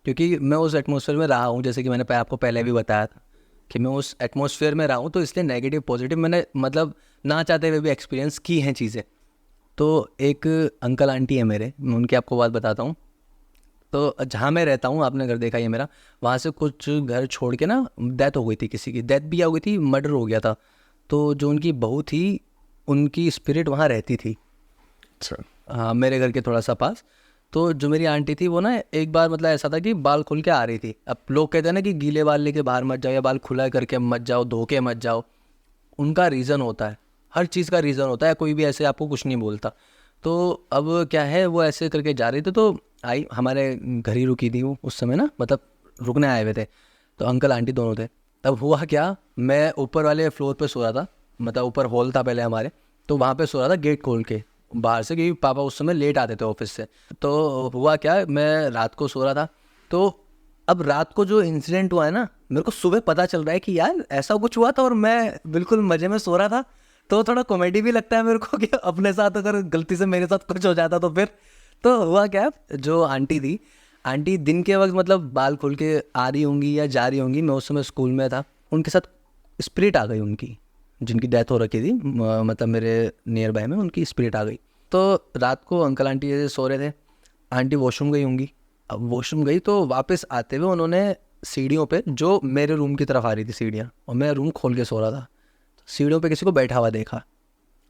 क्योंकि मैं उस एटमॉस्फेयर में रहा हूँ, जैसे कि मैंने आपको पहले भी बताया था कि मैं उस एटमॉस्फेयर में रहा हूँ, तो इसलिए नेगेटिव पॉजिटिव मैंने मतलब ना चाहते हुए भी एक्सपीरियंस की हैं चीज़ें। तो एक अंकल आंटी है मेरे, मैं उनकी आपको बात बताता हूँ। तो जहाँ मैं रहता हूँ, आपने घर देखा ही है मेरा, वहाँ से कुछ घर छोड़ के ना डेथ हो गई थी, किसी की डेथ भी हो गई थी, मर्डर हो गया था। तो जो उनकी बहू थी उनकी स्पिरिट वहाँ रहती थी। अच्छा। हाँ मेरे घर के थोड़ा सा पास। तो जो मेरी आंटी थी वो ना एक बार मतलब ऐसा था कि बाल खुल के आ रही थी। अब लोग कहते हैं ना कि गीले बाल लेके बाहर मत जाओ या बाल खुला करके मत जाओ, धो के मत जाओ। उनका रीज़न होता है, हर चीज़ का रीज़न होता है, कोई भी ऐसे आपको कुछ नहीं बोलता। तो अब क्या है, वो ऐसे करके जा रही थी, तो आई हमारे घर ही रुकी थी वो उस समय ना, मतलब रुकने आए हुए थे। तो अंकल आंटी दोनों थे। तब हुआ क्या, मैं ऊपर वाले फ्लोर पे सो रहा था, मतलब ऊपर हॉल था पहले हमारे, तो वहाँ पे सो रहा था गेट खोल के बाहर से, क्योंकि पापा उस समय लेट आते थे ऑफिस से। तो हुआ क्या, मैं रात को सो रहा था, तो अब रात को जो इंसिडेंट हुआ है ना, मेरे को सुबह पता चल रहा है कि यार ऐसा कुछ हुआ था और मैं बिल्कुल मज़े में सो रहा था। तो थोड़ा कॉमेडी भी लगता है मेरे को कि अपने साथ अगर गलती से मेरे साथ कुछ हो जाता तो फिर। तो हुआ क्या, जो आंटी थी, आंटी दिन के वक्त मतलब बाल खोल के आ रही होंगी या जा रही होंगी, मैं उस समय स्कूल में था, उनके साथ स्पिरिट आ गई उनकी, जिनकी डेथ हो रखी थी मतलब मेरे नियर बाय में उनकी स्पिरिट आ गई। तो रात को अंकल आंटी जैसे सो रहे थे, आंटी वॉशरूम गई होंगी। अब वॉशरूम गई तो वापस आते हुए उन्होंने सीढ़ियों पे, जो मेरे रूम की तरफ आ रही थी सीढ़ियाँ, और मैं रूम खोल के सो रहा था, सीढ़ियों पे किसी को बैठा हुआ देखा।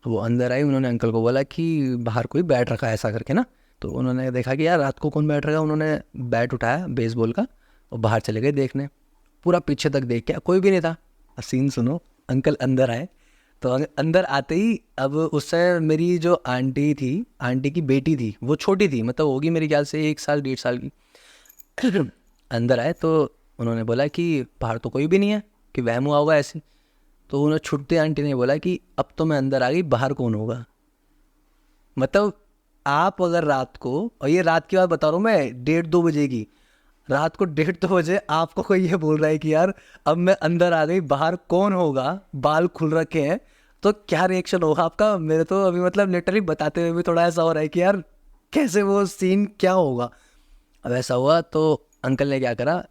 वो अंदर आई, उन्होंने अंकल को बोला कि बाहर कोई बैठ रखा है ऐसा करके ना। तो उन्होंने देखा कि यार रात को कौन बैठ रखा है, उन्होंने बैट उठाया बेसबॉल का और बाहर चले गए देखने। पूरा पीछे तक देख के कोई भी नहीं था। सीन सुनो, अंकल अंदर आए, तो अंदर आते ही अब उससे मेरी जो आंटी थी, आंटी की बेटी थी, वो छोटी थी, मतलब होगी मेरे ख्याल से 1 साल 1.5 साल की। अंदर आए तो उन्होंने बोला कि बाहर तो कोई भी नहीं है, कि वहम हुआ होगा ऐसे। तो उन्हें छुट्टे आंटी ने बोला कि अब तो मैं अंदर आ गई, बाहर कौन होगा। मतलब आप अगर रात को, और ये रात की बात बता रहा हूँ मैं, 1:30-2 बजे की, रात को 1:30-2 बजे आपको कोई ये बोल रहा है कि यार अब मैं अंदर आ गई, बाहर कौन होगा, बाल खुल रखे हैं, तो क्या रिएक्शन होगा आपका। मेरे तो अभी मतलब लिटरली बताते हुए भी थोड़ा ऐसा हो रहा है कि यार कैसे वो सीन क्या होगा। अब ऐसा हुआ तो अंकल ने क्या करा,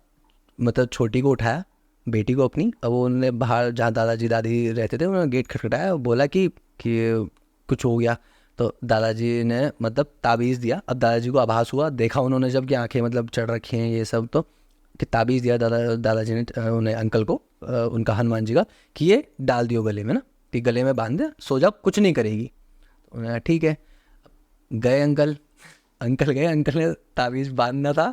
मतलब छोटी को उठाया, बेटी को अपनी, अब उन्होंने बाहर जहाँ दादाजी दादी रहते थे उन्होंने गेट खटखटाया और बोला कि कुछ हो गया। तो दादाजी ने मतलब ताबीज़ दिया। अब दादाजी को आभास हुआ, देखा उन्होंने जब कि आंखें मतलब चढ़ रखी हैं ये सब, तो कि ताबीज़ दिया दादाजी ने उन्हें अंकल को, उनका हनुमान जी का, कि ये डाल दियो गले में ना, कि गले में बांध दे, सो जाओ, कुछ नहीं करेगी। तो उन्होंने कहा ठीक है। गए अंकल गए, अंकल ने ताबीज़ बांधना था।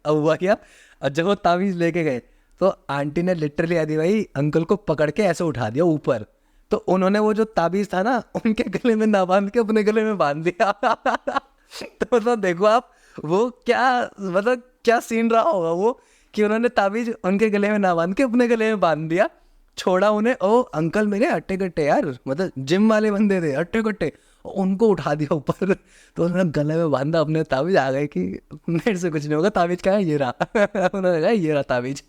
अब हुआ क्या, और जब वो ताबीज़ लेके गए तो आंटी ने लिटरली आदि भाई अंकल को पकड़ के ऐसे उठा दिया ऊपर। तो उन्होंने वो जो ताबीज़ था ना उनके गले में ना बांध के अपने गले में बांध दिया। तो मतलब देखो आप, वो क्या मतलब क्या सीन रहा होगा वो, कि उन्होंने ताबीज़ उनके गले में ना बांध के अपने गले में बांध दिया, छोड़ा उन्हें। ओ अंकल मेरे हट्टे कट्टे यार, मतलब जिम वाले बंदे थे हट्टे कट्टे, उनको उठा दिया ऊपर। तो उन्होंने गले में बांधा अपने, ताबीज़ आ गए कि मेरे से कुछ नहीं होगा, ताबीज़ क्या है, ये रहा। उन्होंने कहा ये रहा ताबीज़।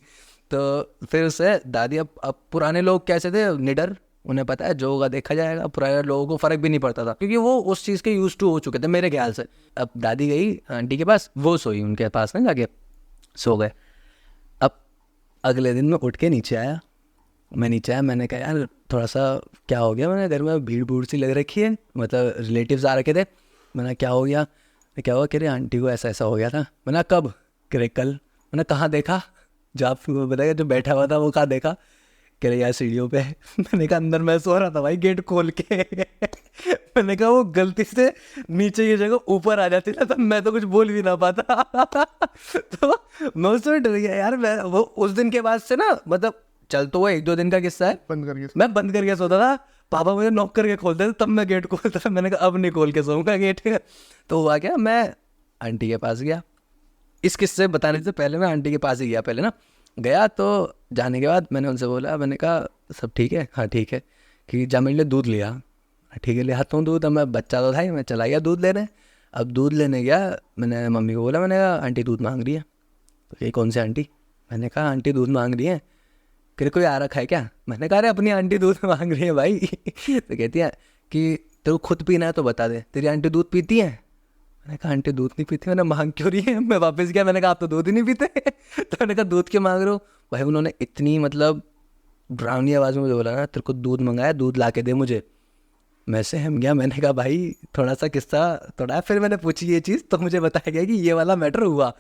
तो फिर उससे दादी, अब पुराने लोग कैसे थे, निडर, उन्हें पता है जो होगा देखा जाएगा, पुराने लोगों को फ़र्क भी नहीं पड़ता था क्योंकि वो उस चीज़ के यूज टू हो चुके थे मेरे ख्याल से। अब दादी गई आंटी के पास, वो सोई उनके पास ना जाके, सो गए। अब अगले दिन मैं उठ के नीचे आया, मैंने कहा यार थोड़ा सा क्या हो गया, मैंने घर में भीड़ भूड़ सी लग रखी है, मतलब रिलेटिव्स आ रखे थे। मैंने क्या हो गया, क्या हुआ, कह रहे आंटी को ऐसा ऐसा हो गया था। मैंने कब, कह रहे कल। मैंने कहाँ देखा, जो आप बताया जो बैठा हुआ था वो कहाँ देखा, कह रहे यार सीढ़ियों पे। मैंने कहा अंदर मैं सो रहा था भाई गेट खोल के। मैंने कहा वो गलती से नीचे की जगह ऊपर आ जाती ना, तब मैं तो कुछ बोल भी ना पाता। तो मैं उसमें डर गया यार। मैं वो उस दिन के बाद से ना, मतलब चल तो वो 1-2 दिन का किस्सा है, मैं बंद करके सोता था। पापा मुझे नॉक करके खोलते थे तब मैं गेट खोलता था। मैंने कहा अब नहीं खोल के सोऊंगा गेट। तो हुआ क्या, मैं आंटी के पास गया। इस किस्से बताने से पहले मैं आंटी के पास ही गया पहले ना। गया तो जाने के बाद मैंने उनसे बोला, मैंने कहा सब ठीक है, हाँ ठीक है, कि जा मेरे लिए दूध लिया। ठीक है ले आता हूँ दूध। अब मैं बच्चा तो था ही, मैं चला गया दूध लेने। अब दूध लेने गया, मैंने मम्मी को बोला, मैंने कहा आंटी दूध मांग रही है। तो ये कौन सी आंटी, मैंने कहा आंटी दूध मांग रही है। फिर कोई आ रखा है क्या, मैंने कहा अरे अपनी आंटी दूध मांग रही है भाई। तो कहती है कि तेरे को खुद पीना है तो बता दे, तेरी आंटी दूध पीती है। मैंने कहा आंटी दूध नहीं पीती। मैंने मांग क्यों रही है, मैं वापस गया, मैंने कहा आप तो दूध ही नहीं पीते। तो मैंने कहा दूध क्यों मांग रहे हो भाई। उन्होंने इतनी मतलब डरावनी आवाज़ में मुझे बोला ना, तेरे को दूध मंगाया, दूध ला के दे मुझे। मैं सहम गया। मैंने कहा भाई थोड़ा सा किस्सा थोड़ा। फिर मैंने पूछी ये चीज़ तो मुझे बताया गया कि ये वाला मैटर हुआ।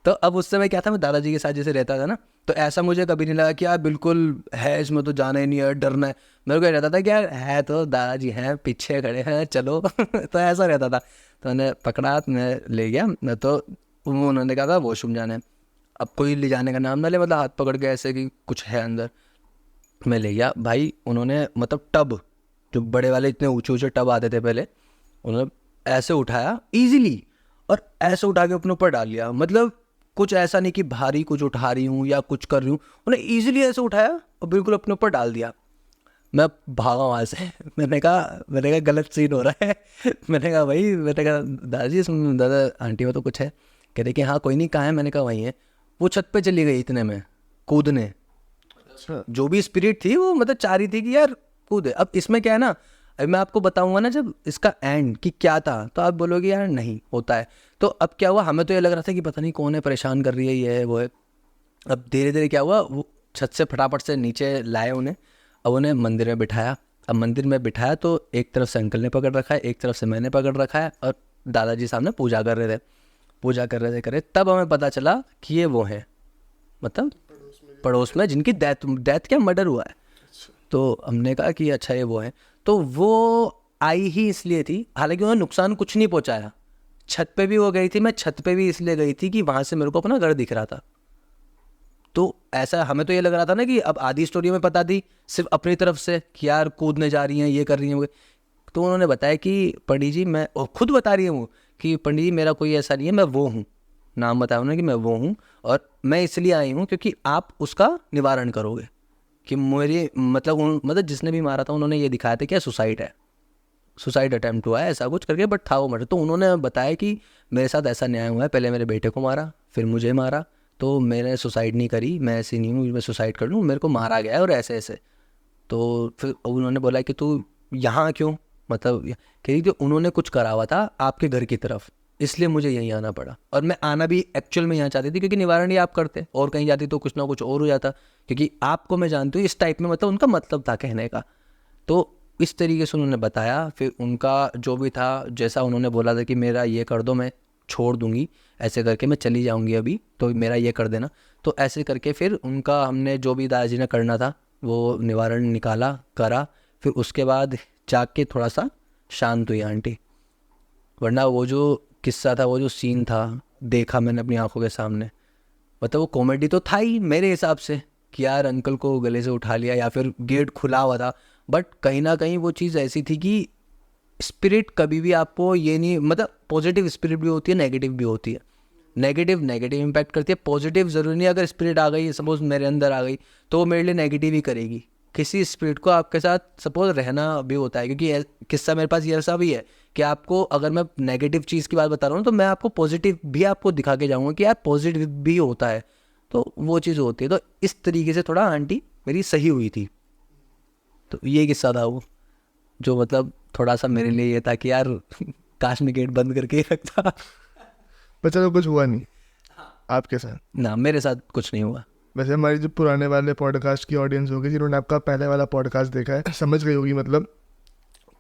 तो अब उस समय क्या था, मैं दादाजी के साथ जैसे रहता था ना, तो ऐसा मुझे कभी नहीं लगा कि यार बिल्कुल है इसमें तो जाना ही नहीं है, डरना है। मेरे को ये रहता था कि यार है तो दादाजी हैं, पीछे खड़े हैं, चलो। तो ऐसा रहता था। तो मैंने पकड़ा, मैं ले गया। मैं तो उन्होंने कहा था वॉशरूम जाना है, अब कोई ले जाने का नाम ना ले, मतलब हाथ पकड़ के ऐसे कि कुछ है अंदर। मैं ले गया भाई। उन्होंने मतलब टब, जो बड़े वाले इतने ऊँचे ऊँचे टब आते थे पहले, उन्होंने ऐसे उठाया ईजिली, और ऐसे उठा के अपने ऊपर डाल लिया। मतलब कुछ ऐसा नहीं कि भारी कुछ उठा रही हूँ या कुछ कर रही हूँ, उन्हें ईजिली ऐसे उठाया और बिल्कुल अपने ऊपर डाल दिया। मैं भागा वहाँ से। मैंने कहा गलत सीन हो रहा है। मैंने कहा भाई, मैंने कहा दादाजी इसमें, दादा आंटी में तो कुछ है। कहते कि हाँ कोई नहीं, कहाँ है। मैंने कहा वहीं है। वो छत पे चली गई इतने में कूदने। अच्छा, जो भी स्पिरिट थी वो मतलब चाह रही थी कि यार कूदे। अब इसमें क्या है ना, अभी मैं आपको बताऊंगा ना जब इसका एंड कि क्या था, तो आप बोलोगे यार नहीं होता है। तो अब क्या हुआ, हमें तो ये लग रहा था कि पता नहीं कौन है, परेशान कर रही है, ये है वो है। अब धीरे धीरे क्या हुआ, वो छत से फटाफट से नीचे लाए उन्हें। अब उन्हें मंदिर में बिठाया। अब मंदिर में बिठाया तो एक तरफ से अंकल ने पकड़ रखा है, एक तरफ से मैंने पकड़ रखा है, और दादाजी सामने पूजा कर रहे थे। पूजा कर रहे थे तब हमें पता चला कि ये वो हैं, मतलब पड़ोस में जिनकी डेथ क्या मर्डर हुआ है। तो हमने कहा कि अच्छा ये वो है। तो वो आई ही इसलिए थी, हालांकि उन्होंने नुकसान कुछ नहीं पहुंचाया। छत पे भी वो गई थी, मैं छत पे भी इसलिए गई थी कि वहाँ से मेरे को अपना घर दिख रहा था। तो ऐसा हमें तो ये लग रहा था ना कि अब आधी स्टोरी में पता दी सिर्फ अपनी तरफ से कि यार कूदने जा रही हैं, ये कर रही हैं। तो उन्होंने बताया कि पंडित जी, मैं, और खुद बता रही हूँ कि पंडित जी मेरा कोई ऐसा नहीं है, मैं वो हूँ। नाम बताया उन्होंने कि मैं वो हूँ, और मैं इसलिए आई हूँ क्योंकि आप उसका निवारण करोगे। कि मेरी मतलब जिसने भी मारा था उन्होंने ये दिखाया था कि सुसाइड है, सुसाइड अटैम्प्ट हुआ है, ऐसा कुछ करके, बट था वो मर्डर। तो उन्होंने बताया कि मेरे साथ ऐसा न्याय हुआ है, पहले मेरे बेटे को मारा, फिर मुझे मारा, तो मैंने सुसाइड नहीं करी, मैं ऐसी नहीं हूँ मैं सुसाइड कर लूँ, मेरे को मारा गया है और ऐसे ऐसे। तो फिर उन्होंने बोला कि तू यहाँ क्यों, मतलब कह रही थी उन्होंने कुछ करा हुआ था आपके घर की तरफ, इसलिए मुझे यहीं आना पड़ा। और मैं आना भी एक्चुअल में यहाँ चाहती थी क्योंकि निवारण ही आप करते, और कहीं जाती तो कुछ ना कुछ और हो जाता, क्योंकि आपको मैं जानती हूँ इस टाइप में, मतलब उनका मतलब था कहने का। तो इस तरीके से उन्होंने बताया। फिर उनका जो भी था, जैसा उन्होंने बोला था कि मेरा ये कर दो, मैं छोड़ दूंगी, ऐसे करके मैं चली जाऊंगी अभी, तो मेरा ये कर देना। तो ऐसे करके फिर उनका हमने जो भी दादाजी ने करना था वो निवारण निकाला, करा। फिर उसके बाद जाग के थोड़ा सा शांत हुई आंटी, वरना वो जो किस्सा था, वो जो सीन था, देखा मैंने अपनी आंखों के सामने, मतलब वो कॉमेडी तो था ही मेरे हिसाब से कि यार अंकल को गले से उठा लिया या फिर गेट खुला हुआ था, बट कहीं ना कहीं वो चीज़ ऐसी थी कि स्पिरिट कभी भी आपको ये नहीं, मतलब पॉजिटिव स्पिरिट भी होती है, नेगेटिव भी होती है। नेगेटिव नेगेटिव इम्पैक्ट करती है, पॉजिटिव ज़रूरी नहीं। अगर स्पिरिट आ गई, सपोज मेरे अंदर आ गई, तो वो मेरे लिए नेगेटिव ही करेगी। किसी स्पिरिट को आपके साथ सपोज रहना भी होता है, क्योंकि किस्सा मेरे पास ये ऐसा भी है कि आपको, अगर मैं नेगेटिव चीज़ की बात बता रहा हूँ तो मैं आपको पॉजिटिव भी आपको दिखा के जाऊँगा कि यार पॉजिटिव भी होता है, तो वो चीज़ होती है। तो इस तरीके से थोड़ा आंटी मेरी सही हुई थी। तो ये किस्सा था वो, जो मतलब थोड़ा सा मेरे लिए ये था कि यार काश में गेट बंद करके ही रखता। पर चलो कुछ हुआ नहीं आपके साथ? ना, मेरे साथ कुछ नहीं हुआ। वैसे हमारी जो पुराने वाले पॉडकास्ट की ऑडियंस होगी, जिन्होंने आपका पहले वाला पॉडकास्ट देखा है, समझ गई होगी मतलब।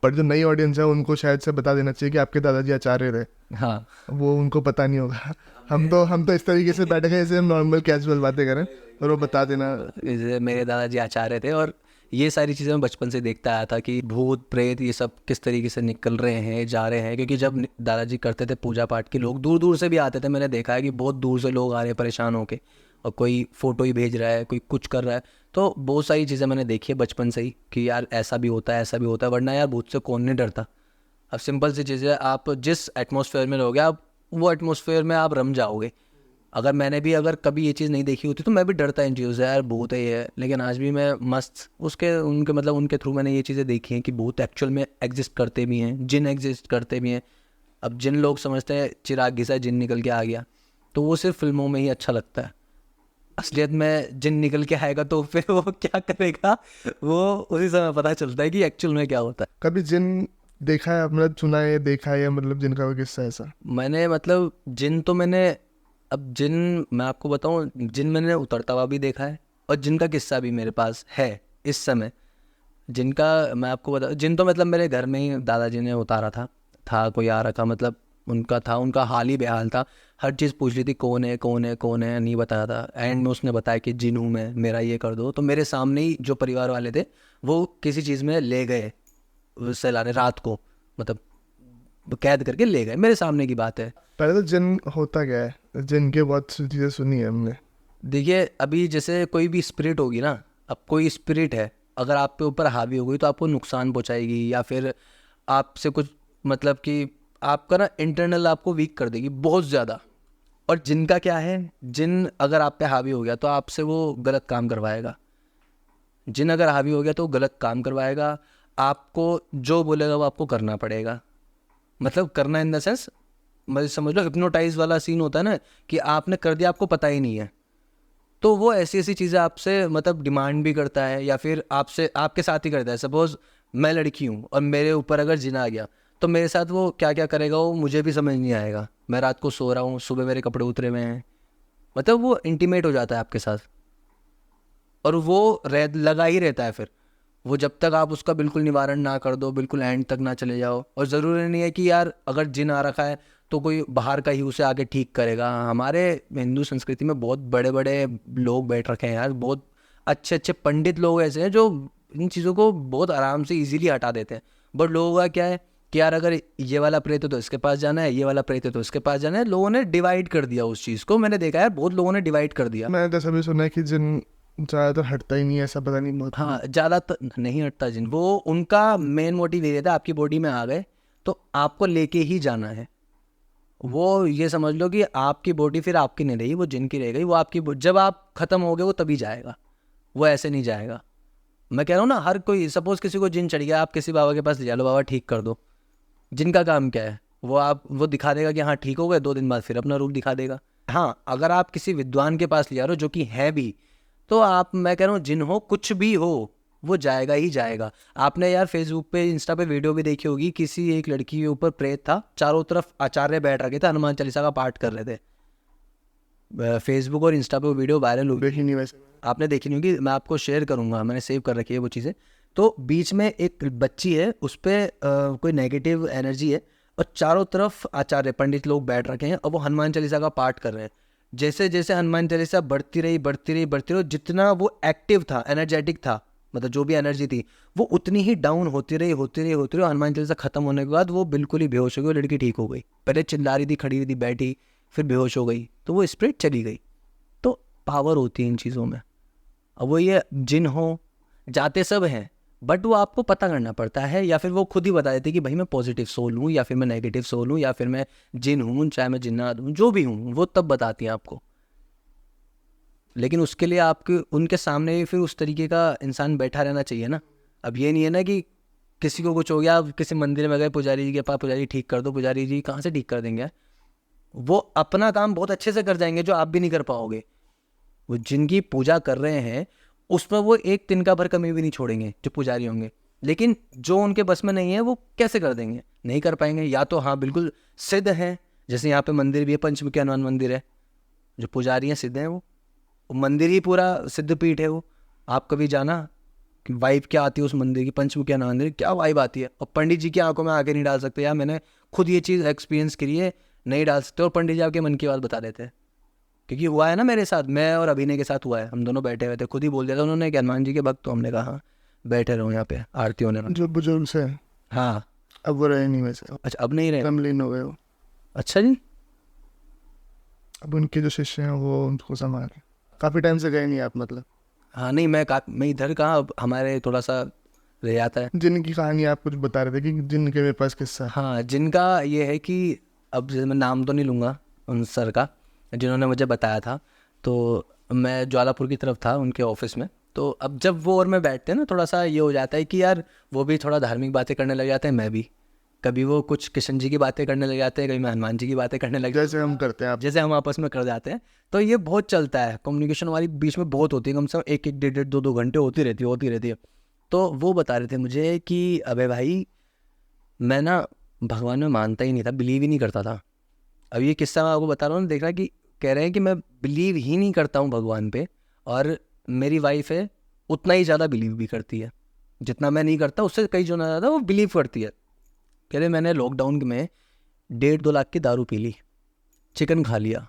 पर जो नई ऑडियंस है उनको शायद से बता देना चाहिए कि आपके दादाजी आचार्य रहे। हाँ, वो उनको पता नहीं होगा। हम तो इस तरीके से बैठे गए जैसे हम नॉर्मल कैजुअल बातें करें, और वो बता देना। जैसे मेरे दादाजी आचार्य थे, और ये सारी चीज़ें मैं बचपन से देखता आया था कि भूत प्रेत ये सब किस तरीके से निकल रहे हैं, जा रहे हैं। क्योंकि जब दादाजी करते थे पूजा पाठ के, लोग दूर दूर से भी आते थे। मैंने देखा है कि बहुत दूर से लोग आ रहे हैं परेशान होके, और कोई फ़ोटो ही भेज रहा है, कोई कुछ कर रहा है। तो बहुत सारी चीज़ें मैंने देखी है बचपन से ही कि यार ऐसा भी होता है, ऐसा भी होता है। वरना यार भूत से कौन नहीं डरता। अब सिंपल सी चीज़ है, आप जिस एटमॉस्फेयर में रहोगे, आप वो एटमॉस्फेयर में आप रम जाओगे। अगर मैंने भी अगर कभी ये चीज़ नहीं देखी होती तो मैं भी डरता इन चीज़ों से, यार भूत है ये। लेकिन आज भी मैं मस्त उसके उनके मतलब उनके थ्रू मैंने ये चीज़ें देखी हैं कि भूत एक्चुअल में एग्जिस्ट करते भी हैं, जिन एग्जिस्ट करते भी हैं। अब जिन लोग समझते हैं चिराग घिसा जिन निकल के आ गया, तो वो सिर्फ फिल्मों में ही अच्छा लगता है। असलियत में जिन निकल के आएगा तो फिर वो क्या करेगा, वो उसी समय पता चलता है कि एक्चुअल में क्या होता है। कभी जिन देखा है, मतलब सुना है, देखा है, मतलब जिनका कोई किस्सा ऐसा? मैंने मतलब जिन तो मैंने, अब जिन मैं आपको बताऊं, जिन मैंने उतरता हुआ भी देखा है, और जिनका किस्सा भी मेरे पास है इस समय। जिनका मैं आपको बता, जिन तो मतलब मेरे घर में ही दादाजी ने उतारा था कोई आ रखा, मतलब उनका था, उनका हाल ही बेहाल था। हर चीज़ पूछ ली थी, कौन है कौन है कौन है, नहीं बताया था। एंड में उसने बताया कि जिन हूँ मैं, मेरा ये कर दो। तो मेरे सामने ही जो परिवार वाले थे वो किसी चीज़ में ले गए सहलाने रात को, मतलब कैद करके ले गए, मेरे सामने की बात है। पहले तो जिन होता क्या है, जिन के बहुत सी चीज़ें सुनी है हमने। देखिए अभी जैसे कोई भी स्पिरिट होगी ना, अब कोई स्पिरिट है, अगर आप पे ऊपर हावी हो गई तो आपको नुकसान पहुंचाएगी, या फिर आपसे कुछ मतलब कि आपका ना इंटरनल आपको वीक कर देगी बहुत ज़्यादा। और जिनका क्या है, जिन अगर आप पे हावी हो गया तो आपसे वो गलत काम करवाएगा। जिन अगर हावी हो गया तो गलत काम करवाएगा, आपको जो बोलेगा वो आपको करना पड़ेगा। मतलब करना इन द सेंस, मतलब समझ लो हिप्नोटाइज वाला सीन होता है ना, कि आपने कर दिया, आपको पता ही नहीं है। तो वो ऐसी ऐसी चीज़ें आपसे मतलब डिमांड भी करता है, या फिर आपसे आपके साथ ही करता है। सपोज मैं लड़की हूँ और मेरे ऊपर अगर जिन आ गया, तो मेरे साथ वो क्या क्या करेगा वो मुझे भी समझ नहीं आएगा। मैं रात को सो रहा हूँ, सुबह मेरे कपड़े उतरे हुए हैं, मतलब वो इंटीमेट हो जाता है आपके साथ, और वो लगा ही रहता है। फिर वो जब तक आप उसका बिल्कुल निवारण ना कर दो, बिल्कुल एंड तक ना चले जाओ। और ज़रूरी नहीं है कि यार अगर जिन आ रखा है तो कोई बाहर का ही उसे आके ठीक करेगा। हमारे हिंदू संस्कृति में बहुत बड़े बड़े लोग बैठ रखे हैं यार, बहुत अच्छे अच्छे पंडित लोग ऐसे हैं जो इन चीज़ों को बहुत आराम से इजीली हटा देते हैं। बट लोगों का क्या है कि यार अगर ये वाला प्रेत है तो इसके पास जाना है, ये वाला प्रेत है तो इसके पास जाना है। लोगों ने डिवाइड कर दिया उस चीज़ को, मैंने देखा है बहुत लोगों ने डिवाइड कर दिया। मैंने तो सभी सुना है कि जिन ज़्यादातर हटता ही नहीं है, ऐसा पता नहीं बहुत। हाँ, ज़्यादा नहीं हटता जिन, वो उनका मेन मोटिव ये रहता है आपकी बॉडी में आ गए तो आपको लेके ही जाना है। वो ये समझ लो कि आपकी बॉडी फिर आपकी नहीं रही, वो जिनकी रह गई। वो आपकी जब आप ख़त्म हो गए वो तभी जाएगा, वो ऐसे नहीं जाएगा। मैं कह रहा हूँ ना, हर कोई सपोज किसी को जिन चढ़ गया, आप किसी बाबा के पास ले जा लो, बाबा ठीक कर दो। जिनका काम क्या है, वो दिखा देगा कि हाँ ठीक हो गए, 2 दिन बाद फिर अपना रूप दिखा देगा। हाँ, अगर आप किसी विद्वान के पास ले जा रहे हो जो कि है भी, तो आप, मैं कह रहा हूँ जिन हो कुछ भी हो, वो जाएगा ही जाएगा। आपने यार फेसबुक पे इंस्टा पे वीडियो भी देखी होगी, किसी एक लड़की के ऊपर प्रेत था, चारों तरफ आचार्य बैठ रखे थे, हनुमान चालीसा का पाठ कर रहे थे। फेसबुक और इंस्टा पे वो वीडियो वायरल हुई, देखी नहीं वैसे। आपने देखी नहीं होगी, मैं आपको शेयर करूंगा, मैंने सेव कर रखी है वो चीज़ें। तो बीच में एक बच्ची है, उस पर कोई नेगेटिव एनर्जी है, और चारों तरफ आचार्य पंडित लोग बैठ रखे हैं और वो हनुमान चालीसा का पाठ कर रहे हैं। जैसे जैसे हनुमान चालीसा बढ़ती रही, जितना वो एक्टिव था, एनर्जेटिक था, मतलब जो भी एनर्जी थी वो उतनी ही डाउन होती रही। हनुमान चालीसा खत्म होने के बाद वो बिल्कुल ही बेहोश हो गई। वो लड़की ठीक हो गई, पहले चिल्ला रही थी, खड़ी हुई थी, बैठी, फिर बेहोश हो गई, तो वो स्पिरिट चली गई। तो पावर होती है इन चीज़ों में। अब वो ये जिन हो, जाते सब हैं, बट वो आपको पता करना पड़ता है, या फिर वो खुद ही बता देते कि भाई मैं पॉजिटिव सोल हूँ, या फिर मैं नेगेटिव सोल हूँ, या फिर मैं जिन हूँ, चाहे मैं जिन्नात हूँ, जो भी हूँ, वो तब बताती हैं आपको। लेकिन उसके लिए आपके उनके सामने भी फिर उस तरीके का इंसान बैठा रहना चाहिए ना। अब ये नहीं है ना कि किसी को कुछ हो गया, आप किसी मंदिर में गए, पुजारी जी के पास, पुजारी ठीक कर दो, पुजारी जी कहाँ से ठीक कर देंगे? वो अपना काम बहुत अच्छे से कर जाएंगे जो आप भी नहीं कर पाओगे। वो जिनकी पूजा कर रहे हैं उसमें वो एक तिनका भर कमी भी नहीं छोड़ेंगे जो पुजारी होंगे। लेकिन जो उनके बस में नहीं है वो कैसे कर देंगे? नहीं कर पाएंगे। या तो हाँ बिल्कुल सिद्ध है, जैसे यहाँ पे मंदिर भी है, पंचमुखी हनुमान मंदिर है, जो पुजारी हैं सिद्ध हैं, वो मंदिर ही पूरा सिद्ध पीठ है। वो आप कभी जाना कि वाइब क्या आती है उस मंदिर की, पंचमुखी हनुमान मंदिर, क्या वाइब आती है। और पंडित जी की आंखों में आके नहीं डाल सकते यार, मैंने खुद ये चीज़ एक्सपीरियंस करी है, नहीं डाल सकते। और पंडित जी आपके मन की बात बता देते हैं, क्योंकि हुआ है ना मेरे साथ, मैं और अभिनय के साथ हुआ है। हम दोनों बैठे हुए थे, खुद ही बोल दिया था उन्होंने कि हनुमान जी के भक्त, तो हमने कहा हाँ बैठे रहो यहाँ पे, आरती होने में। जो बुजुर्ग से हाँ। अब वो रहे नहीं वैसे, अच्छा अब नहीं रहे? तमलीन हो गए वो। अच्छा जी। अब उनके जो शिष्य हैं वो उनको संभाल रहे हैं। काफ़ी टाइम से गए नहीं आप मतलब? हाँ नहीं, मैं इधर कहाँ, अब हमारे थोड़ा सा रह जाता है। जिनकी कहानी आप कुछ बता रहे थे कि जिनके मेरे पास किस्सा है। हाँ, जिनका ये है कि अब जैसे मैं नाम तो नहीं लूँगा उन सर का, जिन्होंने मुझे बताया था। तो मैं ज्वालापुर की तरफ था उनके ऑफिस में। तो अब जब वो और मैं बैठते हैं ना, थोड़ा सा ये हो जाता है कि यार वो भी थोड़ा धार्मिक बातें करने लग जाते हैं, मैं भी कभी वो कुछ कृष्ण जी की बातें करने लग जाते हैं, कभी मैं हनुमान जी की बातें करने लग, जैसे हम करते हैं आप। जैसे हम आपस में कर जाते हैं। तो ये बहुत चलता है, कम्युनिकेशन हमारी बीच में बहुत होती है, कम से कम एक एक 1.5 2 घंटे होती रहती है। तो वो बता रहे थे मुझे कि अबे भाई मैं ना भगवान में मानता ही नहीं था, बिलीव ही नहीं करता था। अब ये किस्सा मैं आपको बता रहा हूँ, देखना कि कह रहे हैं कि मैं बिलीव ही नहीं करता हूँ भगवान पे, और मेरी वाइफ है उतना ही ज़्यादा बिलीव भी करती है, जितना मैं नहीं करता उससे कई जो ना ज़्यादा वो बिलीव करती है। कह रहे मैंने लॉकडाउन में 1.5 2 लाख की दारू पी ली, चिकन खा लिया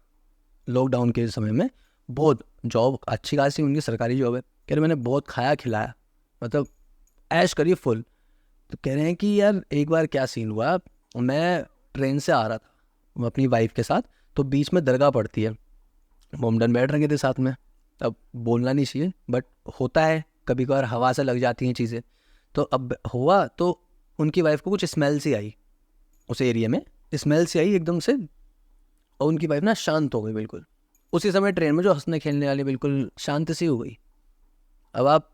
लॉकडाउन के समय में, बहुत जॉब अच्छी खासी उनकी सरकारी जॉब है। कह रहे मैंने बहुत खाया खिलाया, मतलब ऐश करी फुल। तो कह रहे हैं कि यार एक बार क्या सीन हुआ, मैं ट्रेन से आ रहा था अपनी वाइफ के साथ, तो बीच में दरगाह पड़ती है, मोमडन बैठ रखे थे साथ में। अब बोलना नहीं चाहिए बट होता है कभी कभार, हवा से लग जाती हैं चीज़ें। तो अब हुआ तो उनकी वाइफ को कुछ स्मेल सी आई, उस एरिया में स्मेल सी आई एकदम से, और उनकी वाइफ ना शांत हो गई बिल्कुल। उसी समय ट्रेन में जो हंसने खेलने वाली बिल्कुल शांत सी हो गई। अब आप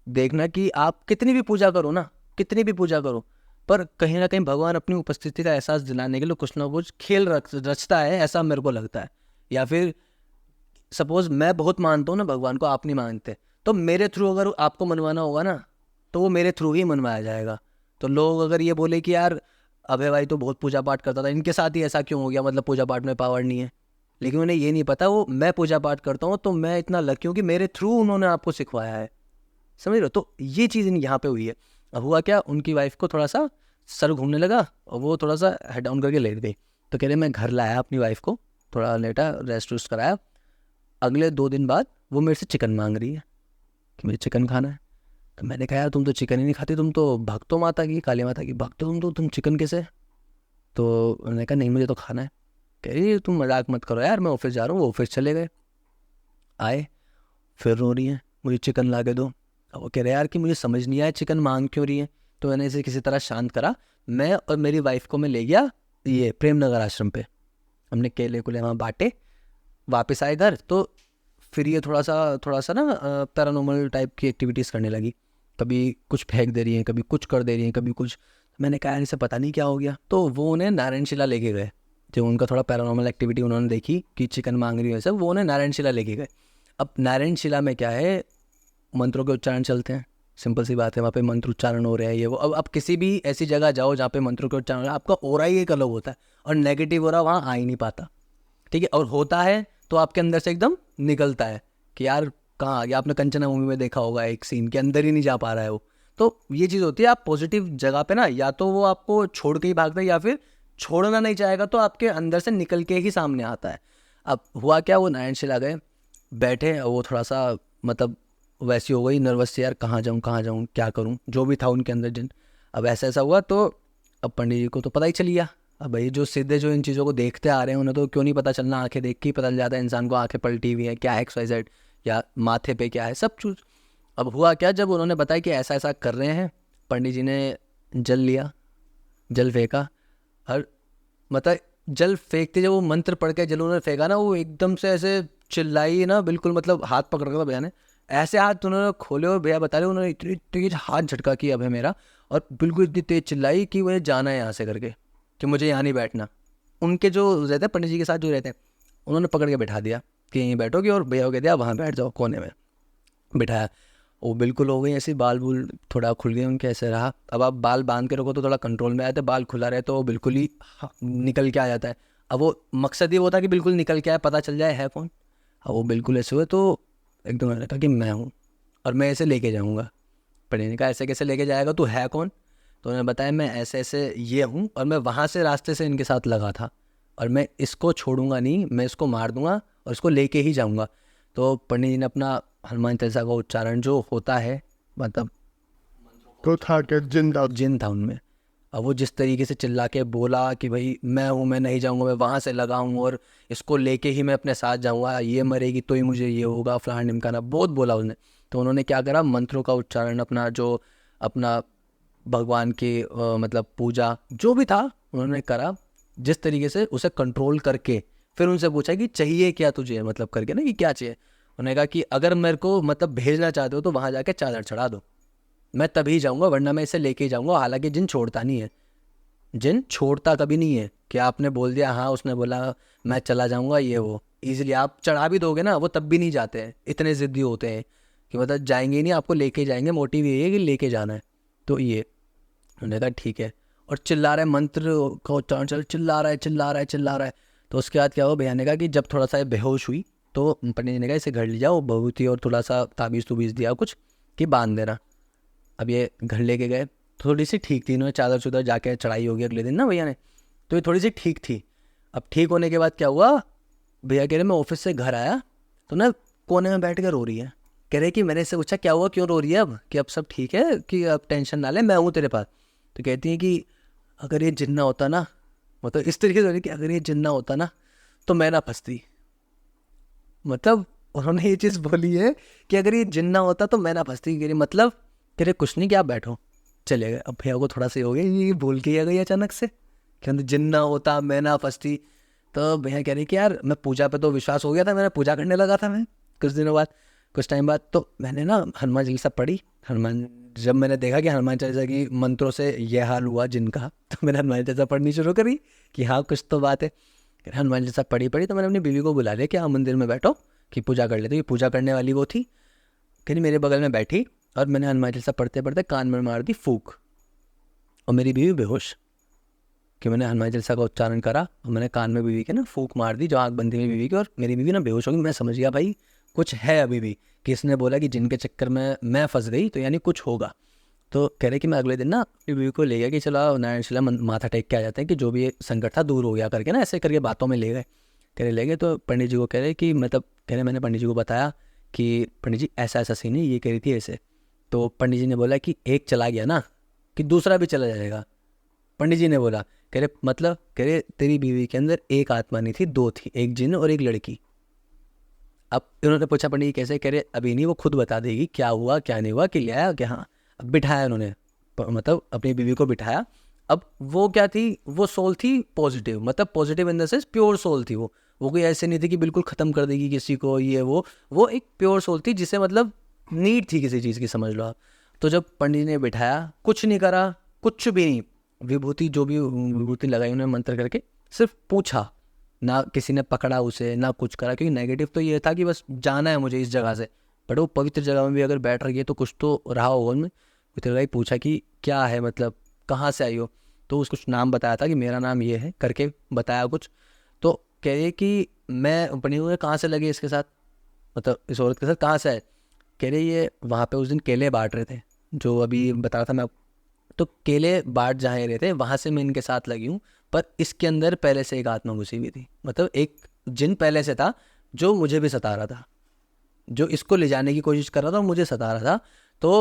देखना कि आप कितनी भी पूजा करो ना, कितनी भी पूजा करो, पर कहीं ना कहीं भगवान अपनी उपस्थिति का एहसास दिलाने के लिए कुछ ना कुछ खेल रचता है, ऐसा मेरे को लगता है। या फिर सपोज मैं बहुत मानता हूँ ना भगवान को, आप नहीं मानते, तो मेरे थ्रू अगर आपको मनवाना होगा ना, तो वो मेरे थ्रू ही मनवाया जाएगा। तो लोग अगर ये बोले कि यार अभय भाई तो बहुत पूजा पाठ करता था, इनके साथ ही ऐसा क्यों हो गया, मतलब पूजा पाठ में पावर नहीं है। लेकिन उन्हें ये नहीं पता वो मैं पूजा पाठ करता हूँ तो मैं इतना लकी हूँ कि मेरे थ्रू उन्होंने आपको सिखवाया है, समझ रहे हो? तो ये चीज़ यहाँ पे हुई है। अब हुआ क्या, उनकी वाइफ को थोड़ा सा सर घूमने लगा और वो थोड़ा सा हेड डाउन करके लेट गई। तो कह रहे मैं घर लाया अपनी वाइफ को, थोड़ा लेटा, रेस्ट वेस्ट कराया। अगले 2 दिन बाद वो मेरे से चिकन मांग रही है कि मुझे चिकन खाना है। तो मैंने कहा यार तुम तो चिकन ही नहीं खाती, तुम तो भक्त हो माता की, काली माता की भक्त हो तुम, तो तुम चिकन कैसे? तो उन्होंने कहा नहीं मुझे तो खाना है। कह रही तुम मजाक मत करो यार, मैं ऑफिस जा रहा हूँ। वो ऑफिस चले गए, आए फिर रो रही है मुझे चिकन ला के दो। अब वो कह रहे यार कि मुझे समझ नहीं आया चिकन मांग क्यों रही है। तो मैंने इसे किसी तरह शांत करा, मैं और मेरी वाइफ को मैं ले गया ये प्रेम नगर आश्रम पे, हमने केले कुले वहाँ बांटे, वापस आए घर। तो फिर ये थोड़ा सा ना पैरानॉर्मल टाइप की एक्टिविटीज़ करने लगी, कभी कुछ फेंक दे रही हैं, कभी कुछ कर दे रही हैं, कभी कुछ। मैंने कहा इसे पता नहीं क्या हो गया। तो वो उन्हें नारायण शिला लेके गए, जो उनका थोड़ा पैरानॉर्मल एक्टिविटी उन्होंने देखी कि चिकन मांग रही है सब, वो उन्हें नारायण शिला लेके गए। अब नारायण शिला में क्या है, मंत्रों के उच्चारण चलते हैं, सिंपल सी बात है, वहाँ पे मंत्र उच्चारण हो रहे हैं ये वो। अब आप किसी भी ऐसी जगह जाओ जहाँ पे मंत्रों के उच्चारण हो रहे हैं, आपका ओरा ही एक अलग होता है, और नेगेटिव ओरा वहाँ आ ही नहीं पाता, ठीक है? और होता है तो आपके अंदर से एकदम निकलता है कि यार कहाँ आ गया। आपने कंचना मूवी में देखा होगा, एक सीन के अंदर ही नहीं जा पा रहा है वो। तो ये चीज़ होती है, आप पॉजिटिव जगह पे ना, या तो वो आपको छोड़ के ही भागता है, या फिर छोड़ना नहीं चाहेगा तो आपके अंदर से निकल के ही सामने आता है। अब हुआ क्या, वो नारायणशिला गए, बैठे, वो थोड़ा सा मतलब वैसी हो गई नर्वस से, यार कहाँ जाऊँ क्या करूँ, जो भी था उनके अंदर जिन। अब ऐसा हुआ तो अब पंडित जी को तो पता ही चल गया। अब भाई जो सीधे जो इन चीज़ों को देखते आ रहे हैं उन्हें तो क्यों नहीं पता चलना, आंखें देख के ही पता चल जाता है इंसान को, आंखें पलटी हुई है क्या है, XYZ या माथे पे क्या है, सब चीज़। अब हुआ क्या, जब उन्होंने बताया कि ऐसा ऐसा कर रहे हैं, पंडित जी ने जल लिया, जल फेंका। हर मतलब जल फेंकते जब वो मंत्र पढ़ के जल उन्होंने फेंका ना, वो एकदम से ऐसे चिल्लाई ना, बिल्कुल मतलब हाथ पकड़ रखा था भैया ने, ऐसे हाथ उन्होंने खोले और भैया बता रहे उन्होंने इतनी तेज हाथ झटका किया अब है मेरा, और बिल्कुल इतनी तेज चिल्लाई कि मुझे जाना है यहाँ से करके, कि मुझे यहाँ नहीं बैठना। उनके जो रहते हैं पंडित जी के साथ जो रहते हैं, उन्होंने पकड़ के बैठा दिया कि यहीं बैठोगे, और भैया को कह दिया वहाँ बैठ जाओ कोने में, बिठाया। वो बिल्कुल हो गई ऐसे, बाल बूल थोड़ा खुल गए उनके, ऐसे रहा। अब आप बाल बांध के रखो तो थोड़ा कंट्रोल में आते, बाल खुला रहे तो वो बिल्कुल ही निकल के आ जाता है। अब वो मकसद ही वो था कि बिल्कुल निकल के आए, पता चल जाए है कौन। अब वो बिल्कुल ऐसे हुए तो एकदम मैंने कहा कि मैं हूँ और मैं ऐसे लेके जाऊँगा। पंडित ने कहा ऐसे कैसे लेके जाएगा, तू है कौन? तो उन्होंने बताया मैं ऐसे ऐसे ये हूँ, और मैं वहाँ से रास्ते से इनके साथ लगा था, और मैं इसको छोड़ूंगा नहीं, मैं इसको मार दूंगा और इसको लेके ही जाऊँगा। तो पंडित जी ने अपना हनुमान चालीसा का उच्चारण जो होता है, मतलब तो था कि जिन था उनमें। अब वो जिस तरीके से चिल्ला के बोला कि भाई मैं हूँ, मैं नहीं जाऊँगा, मैं वहाँ से लगा हूँ और इसको लेके ही मैं अपने साथ जाऊँगा, ये मरेगी तो ही मुझे ये होगा, फलाना ढिमकाना बहुत बोला उसने। तो उन्होंने क्या करा, मंत्रों का उच्चारण अपना जो अपना भगवान की मतलब पूजा जो भी था उन्होंने करा, जिस तरीके से उसे कंट्रोल करके। फिर उनसे पूछा कि चाहिए क्या तुझे, मतलब करके ना कि क्या चाहिए। उन्होंने कहा कि अगर मेरे को मतलब भेजना चाहते हो तो वहाँ जाके चादर चढ़ा दो, मैं तभी जाऊँगा, वरना मैं इसे लेके ही जाऊँगा। हालांकि जिन छोड़ता नहीं है, जिन छोड़ता कभी नहीं है कि आपने बोल दिया हाँ, उसने बोला मैं चला जाऊँगा ये वो, ईजिली आप चढ़ा भी दोगे ना वो तब भी नहीं जाते हैं, इतने ज़िद्दी होते हैं कि मतलब जाएंगे ही नहीं, आपको लेके जाएंगे, मोटिव यही है कि लेके जाना है। तो ये उन्होंने कहा ठीक है, और चिल्ला रहे मंत्र का उच्चारण चल, चिल्ला रहा है। तो उसके बाद क्या हुआ, भैया ने कहा कि जब थोड़ा सा बेहोश हुई तो पंडित जी ने कहा इसे घर ले जाओ, बहुत ही, और थोड़ा सा ताबीज़ तुबीज़ दिया कुछ कि बांध देना। अब ये घर लेके गए, थोड़ी सी ठीक थी, इन्होंने चादर चुदर जाके चढ़ाई होगी अगले दिन ना भैया ने, तो ये थोड़ी सी ठीक थी। अब ठीक होने के बाद क्या हुआ, भैया कह रहे मैं ऑफिस से घर आया तो ना कोने में बैठ कर रो रही है। कह रहे कि मैंने इससे पूछा क्या हुआ, क्यों रो रही है, अब कि अब सब ठीक है, कि अब टेंशन ना ले, मैं हूँ तेरे पास। तो कहती है कि अगर ये जिन्ना होता ना, मतलब इस तरीके से कि अगर ये जिन्ना होता ना तो मैं ना फंसती। मतलब उन्होंने ये चीज़ बोली है कि अगर ये जिन्ना होता तो मैं ना फंसती। कह रही मतलब तेरे कुछ नहीं, क्या आप बैठो, चले गए। अब भैया को थोड़ा सा हो गया, ये बोल के आ गई अचानक से कि जिन्ना होता मैं ना फंसती। तो भैया कह रही कि यार मैं पूजा पे तो विश्वास हो गया था, मैंने पूजा करने लगा था मैं कुछ दिनों बाद, कुछ टाइम बाद। तो मैंने ना हनुमान चालीसा पढ़ी, हनुमान, जब मैंने देखा कि हनुमान चालीसा की मंत्रों से यह हाल हुआ जिनका, तो मैंने हनुमान चालीसा पढ़नी शुरू करी कि हाँ कुछ तो बात है। हनुमान चालीसा पढ़ी तो मैंने अपनी बीवी को बुला लिया कि हाँ मंदिर में बैठो कि पूजा कर लेते। ये पूजा करने वाली वो थी, फिर मेरे बगल में बैठी और मैंने हनुमान चालीसा पढ़ते पढ़ते कान में मार दी फूक, और मेरी बीवी बेहोश। कि मैंने हनुमान चालीसा का उच्चारण करा और मैंने कान में बीवी के ना फूक मार दी, जो आँख बंद थी मेरी बीवी की, और मेरी बीवी ना बेहोश हो गई। मैं समझ गया भाई कुछ है अभी भी, कि इसने बोला कि जिनके चक्कर में मैं फंस गई तो यानी कुछ होगा। तो कह रहे कि मैं अगले दिन ना अपनी बीवी को ले गया कि चलो नारायणशिला माथा टेक के आ जाते हैं कि जो भी संकट था दूर हो गया करके ना, ऐसे करके बातों में ले गए। कह रहे ले गए तो पंडित जी को कह रहे कि मतलब कह रहे मैंने पंडित जी को बताया कि पंडित जी ऐसा ऐसा सीन है, ये कह रही थी ऐसे। तो पंडित जी ने बोला कि एक चला गया ना कि दूसरा भी चला जाएगा। पंडित जी ने बोला, कह रहे मतलब, कह रहे तेरी बीवी के अंदर एक आत्मा नहीं थी, दो थी, एक जिन और एक लड़की। अब इन्होंने पूछा पंडित जी कैसे, कह रहे अभी नहीं, वो खुद बता देगी क्या हुआ क्या नहीं हुआ, कि ले आया क्या। हाँ, अब बिठाया उन्होंने, मतलब अपनी बीवी को बिठाया। अब वो क्या थी, वो सोल थी पॉजिटिव, मतलब positive in the sense pure soul थी वो कोई ऐसे नहीं थी कि बिल्कुल ख़त्म कर देगी किसी को ये वो एक प्योर सोल थी जिसे मतलब नीड थी किसी चीज़ की, समझ लो आप। तो जब पंडित ने बिठाया, कुछ नहीं करा, कुछ भी नहीं, विभूति जो भी विभूति लगाई उन्होंने मंत्र करके, सिर्फ पूछा, ना किसी ने पकड़ा उसे ना कुछ करा, क्योंकि नेगेटिव तो ये था कि बस जाना है मुझे इस जगह से। बट वो पवित्र जगह में भी अगर बैठ रही है तो कुछ तो रहा होगा उनमें। पवित्र पूछा कि क्या है, मतलब कहाँ से आई हो। तो उसको कुछ नाम बताया था कि मेरा नाम ये है करके बताया कुछ। तो कह रही कि मैं पंडित हुए कहाँ से लगे इसके साथ, मतलब इस औरत के साथ कहाँ से आए। कह रही ये वहाँ पे उस दिन केले बांट रहे थे, जो अभी बता रहा था मैं। तो केले बांट जहाँ रहे थे वहाँ से मैं इनके साथ लगी हूँ, पर इसके अंदर पहले से एक आत्मा घुसी हुई थी, मतलब एक जिन पहले से था जो मुझे भी सता रहा था, जो इसको ले जाने की कोशिश कर रहा था और मुझे सता रहा था। तो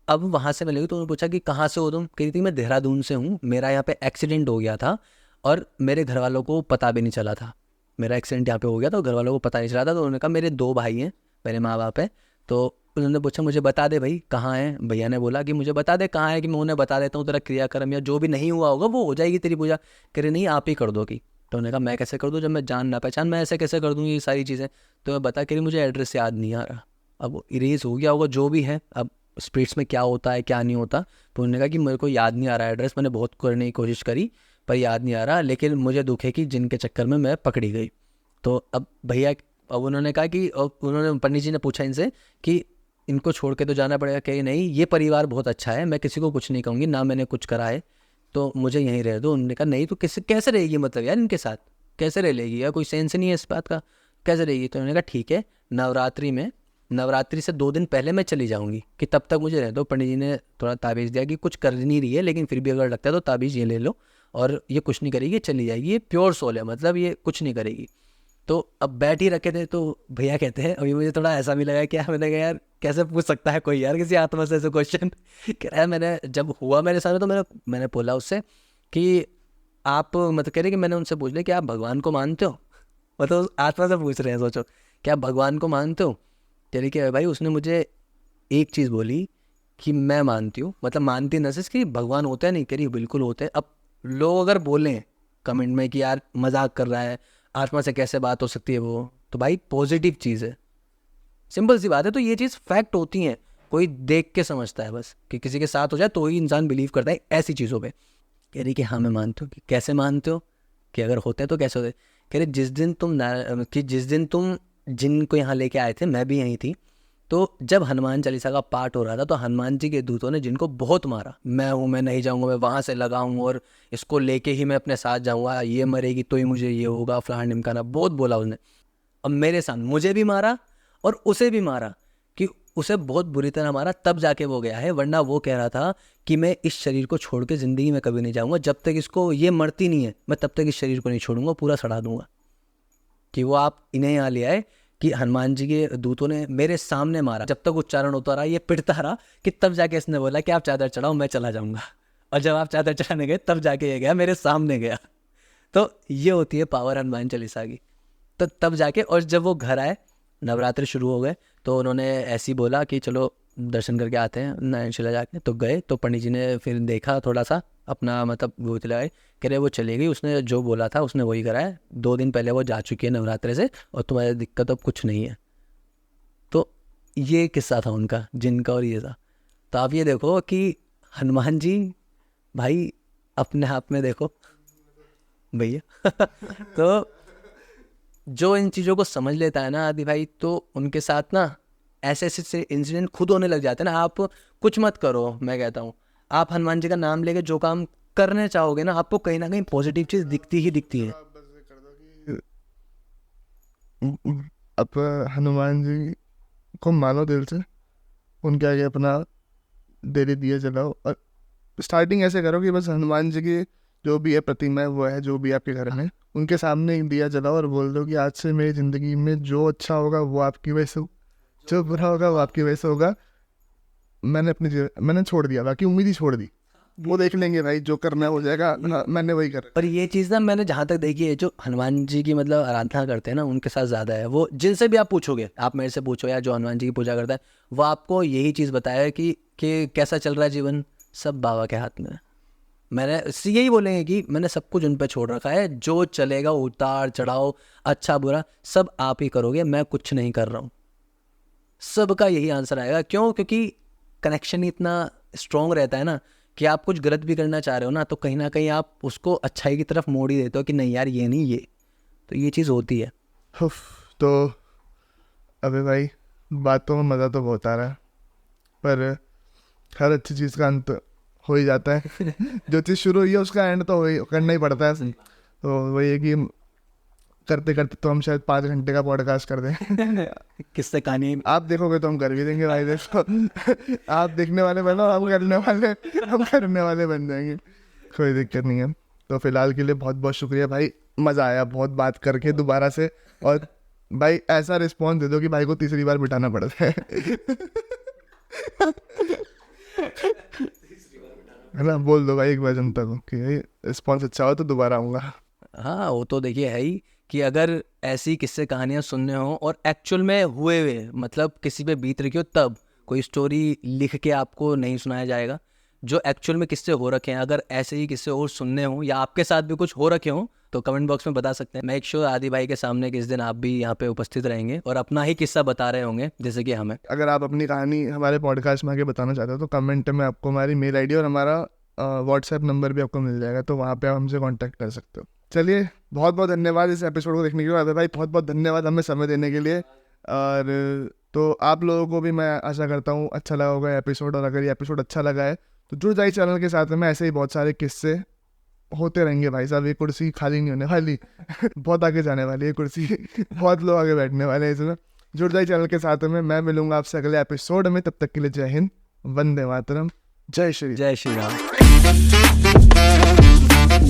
अब वहाँ से मिलेगी तो उन्होंने पूछा कि कहाँ से हो तुम? कह रही थी मैं देहरादून से हूँ, मेरा यहाँ पे एक्सीडेंट हो गया था और मेरे घर वालों को पता भी नहीं चला था, मेरा एक्सीडेंट यहाँ पे हो गया था, घर वालों को पता नहीं चला था। तो उन्होंने कहा मेरे 2 भाई हैं, मेरे माँ बाप हैं। तो उन्होंने पूछा मुझे बता दे भाई कहाँ है। भैया ने बोला कि मुझे बता दे कहाँ है, कि मैं उन्हें बता देता हूँ, तेरा क्रियाक्रम या जो भी नहीं हुआ होगा वो हो जाएगी तेरी पूजा। कह रही नहीं आप ही कर दो की। तो उन्होंने कहा मैं कैसे कर दूँ, जब मैं जान ना पहचान मैं ऐसे कैसे कर दूँ ये सारी चीज़ें। तो मैं बता, कह रही मुझे एड्रेस याद नहीं आ रहा। अब इरेज हो गया होगा जो भी है, अब स्पीड्स में क्या होता है क्या नहीं होता। तो उन्होंने कहा कि मेरे को याद नहीं आ रहा एड्रेस, मैंने बहुत करने की कोशिश करी पर याद नहीं आ रहा, लेकिन मुझे दुख है कि जिनके चक्कर में मैं पकड़ी गई। तो अब भैया, अब उन्होंने कहा कि उन्होंने पंडित जी ने पूछा इनसे कि इनको छोड़ के तो जाना पड़ेगा। कहीं नहीं, ये परिवार बहुत अच्छा है, मैं किसी को कुछ नहीं कहूँगी, ना मैंने कुछ करा है, तो मुझे यहीं रह दो। उन्होंने कहा नहीं तो कैसे रहेगी, मतलब यार इनके साथ कैसे रह लेगी, या कोई सेंस नहीं है इस बात का, कैसे रहेगी। तो उन्होंने कहा ठीक है, नवरात्रि से 2 दिन पहले मैं चली जाऊँगी, कि तब तक मुझे रह दो। पंडित जी ने थोड़ा ताबीज़ दिया कि कुछ कर नहीं रही है, लेकिन फिर भी अगर लगता है तो ताबीज़ ये ले लो, और ये कुछ नहीं करेगी, चली जाएगी, ये प्योर सोल है, मतलब ये कुछ नहीं करेगी। तो अब बैठ ही रखे थे, तो भैया कहते हैं, अभी मुझे थोड़ा ऐसा भी लगा कि मैंने कहा यार कैसे पूछ सकता है कोई यार किसी आत्मा से ऐसे क्वेश्चन। कह रहा है मैंने जब हुआ मेरे सामने तो मैंने बोला उससे कि आप, मतलब कह रहे कि मैंने उनसे पूछ लिया कि आप भगवान को मानते हो, मतलब आत्मा से पूछ रहे हैं, सोचो क्या आप भगवान को मानते हो। कह रही कि भाई उसने मुझे एक चीज़ बोली कि मैं मानती हूँ, मतलब मानती न सिर्फ कि भगवान होते हैं, नहीं कह रही बिल्कुल होते हैं। अब लोग अगर बोलें कमेंट में कि यार मजाक कर रहा है, आत्मा से कैसे बात हो सकती है वो, तो भाई पॉजिटिव चीज़ है, सिंपल सी बात है। तो ये चीज़ फैक्ट होती हैं, कोई देख के समझता है बस, कि किसी के साथ हो जाए तो ही इंसान बिलीव करता है ऐसी चीज़ों पे। कह रही कि हाँ मैं मानती हूँ। कि कैसे मानते हो, कि अगर होते हैं तो कैसे होते। कह रहे जिस दिन तुम जिनको यहाँ लेके आए थे मैं भी यहीं थी, तो जब हनुमान चालीसा का पाठ हो रहा था तो हनुमान जी के दूतों ने जिनको बहुत मारा, मैं नहीं जाऊँगा, मैं वहाँ से लगाऊँ और इसको लेके ही मैं अपने साथ जाऊँगा, ये मरेगी तो ही मुझे ये होगा, फलान ढिमकाना बहुत बोला उसने। अब मेरे सामने मुझे भी मारा और उसे भी मारा, कि उसे बहुत बुरी तरह मारा, तब जाके वो गया है, वरना वो कह रहा था कि मैं इस शरीर को छोड़ के ज़िंदगी में कभी नहीं जाऊँगा, जब तक इसको ये मरती नहीं है मैं तब तक इस शरीर को नहीं छोड़ूंगा, पूरा सड़ा दूंगा। कि वो आप इन्हें यहाँ ले आए कि हनुमान जी के दूतों ने मेरे सामने मारा, जब तक उच्चारण होता रहा, ये पिटता रहा, कि तब जाके इसने बोला कि आप चादर चढ़ाओ मैं चला जाऊँगा। और जब आप चादर चढ़ाने गए तब जाके ये गया, मेरे सामने गया। तो ये होती है पावर हनुमान चालीसा की। तो तब जाके, और जब वो घर आए, नवरात्रि शुरू हो गए, तो उन्होंने ऐसे ही बोला कि चलो दर्शन करके आते हैं नयनशिला जाके। तो गए, तो पंडित जी ने फिर देखा थोड़ा सा अपना, मतलब वो लगाए, कह रहे वो चली गई, उसने जो बोला था उसने वही करा है, 2 दिन पहले वो जा चुकी है नवरात्रि से, और तुम्हारी दिक्कत अब कुछ नहीं है। तो ये किस्सा था उनका, जिनका, और ये था। तो आप ये देखो कि हनुमान जी भाई अपने आप में देखो भैया। तो जो इन चीज़ों को समझ लेता है ना आदि भाई, तो उनके साथ ना ऐसे ऐसे इंसिडेंट खुद होने लग जाते हैं ना। आप कुछ मत करो, मैं कहता हूँ आप हनुमान जी का नाम लेके जो काम करने चाहोगे ना, आपको कहीं ना कहीं पॉजिटिव चीज़ दिखती ही दिखती है। आप बस ये कर दो कि अब हनुमान जी को मानो दिल से, उनके आगे अपना डेली दिया जलाओ, और स्टार्टिंग ऐसे करो कि बस हनुमान जी की जो भी है प्रतिमा है, वो है जो भी आपके घर में, उनके सामने ही दिया जलाओ और बोल दो कि आज से मेरी ज़िंदगी में जो अच्छा होगा वो आपकी वजह से, जो बुरा होगा वो आपकी वजह से होगा। मैंने छोड़ दिया, बाकी उम्मीद ही छोड़ दी, वो देख लेंगे भाई, जो करना है हो जाएगा, मैंने वही कर। पर ये चीज़ ना मैंने जहाँ तक देखी है, जो हनुमान जी की मतलब आराधना करते हैं ना उनके साथ ज़्यादा है। वो जिनसे भी आप पूछोगे, आप मेरे से पूछो या जो हनुमान जी की पूजा करता है, वो आपको यही चीज़ बताया कि कैसा चल रहा है जीवन, सब बाबा के हाथ में है। मैंने यही बोलेंगे कि मैंने सब कुछ उन पर छोड़ रखा है, जो चलेगा उतार चढ़ाओ अच्छा बुरा सब आप ही करोगे, मैं कुछ नहीं कर रहा हूँ। सबका यही आंसर आएगा। क्यों? क्योंकि कनेक्शन इतना स्ट्रॉन्ग रहता है ना, कि आप कुछ गलत भी करना चाह रहे हो ना, तो कहीं ना कहीं आप उसको अच्छाई की तरफ मोड़ ही देते हो कि नहीं यार ये नहीं ये। तो ये चीज़ होती है। तो अबे भाई बातों में मज़ा तो बहुत आ रहा है, पर हर अच्छी चीज़ का अंत हो ही जाता है। जो चीज़ शुरू हुई है उसका एंड तो करना ही पड़ता है। तो वही है कि करते करते तो हम शायद 5 घंटे का पॉडकास्ट कर दें। किससे कहानी आप देखोगे तो हम कर भी देंगे भाई, देखो। आप देखने वाले बनो, हम करने वाले बन जाएंगे, कोई दिक्कत नहीं है। तो फिलहाल के लिए बहुत बहुत शुक्रिया भाई, मज़ा आया बहुत बात करके दोबारा से। और भाई ऐसा रिस्पॉन्स दे दो कि भाई को तीसरी बार बिठाना पड़ता है है ना, बोल दो भाई एक बार जनता को कि रिस्पॉन्स अच्छा हो तो दोबारा आऊँगा। हाँ वो तो देखिए है ही कि अगर ऐसी किस्से कहानियाँ सुनने हो और एक्चुअल में हुए हुए मतलब किसी पे बीत रखी हो, तब कोई स्टोरी लिख के आपको नहीं सुनाया जाएगा। जो एक्चुअल में किस्से हो रखे हैं, अगर ऐसे ही किस्से और सुनने हो या आपके साथ भी कुछ हो रखे हो तो कमेंट बॉक्स में बता सकते हैं। मैं एक श्योर आदि भाई के सामने किस दिन आप भी यहाँ पे उपस्थित रहेंगे और अपना ही किस्सा बता रहे होंगे जैसे कि हमें। अगर आप अपनी कहानी हमारे पॉडकास्ट में आके बताना चाहते हो तो कमेंट में आपको हमारी मेल आईडी और हमारा व्हाट्सएप नंबर भी आपको मिल जाएगा, तो वहाँ पे आप हमसे कांटेक्ट कर सकते हो। चलिए बहुत बहुत धन्यवाद इस एपिसोड को देखने के लिए। अबे भाई बहुत बहुत धन्यवाद हमें समय देने के लिए। और तो आप लोगों को भी मैं आशा करता हूँ अच्छा लगा होगा एपिसोड, और अगर ये एपिसोड अच्छा लगा है तो जुड़ जाइए चैनल के साथ में, ऐसे ही बहुत सारे किस्से होते रहेंगे भाई साहब। ये कुर्सी खाली नहीं होने वाली बहुत आगे जाने वाली है कुर्सी बहुत लोग आगे बैठने वाले हैं इसमें। जुड़ जाइए चैनल के साथ में। मैं मिलूंगा आपसे अगले एपिसोड में, तब तक के लिए जय हिंद, वंदे मातरम, जय श्री जय श्री राम।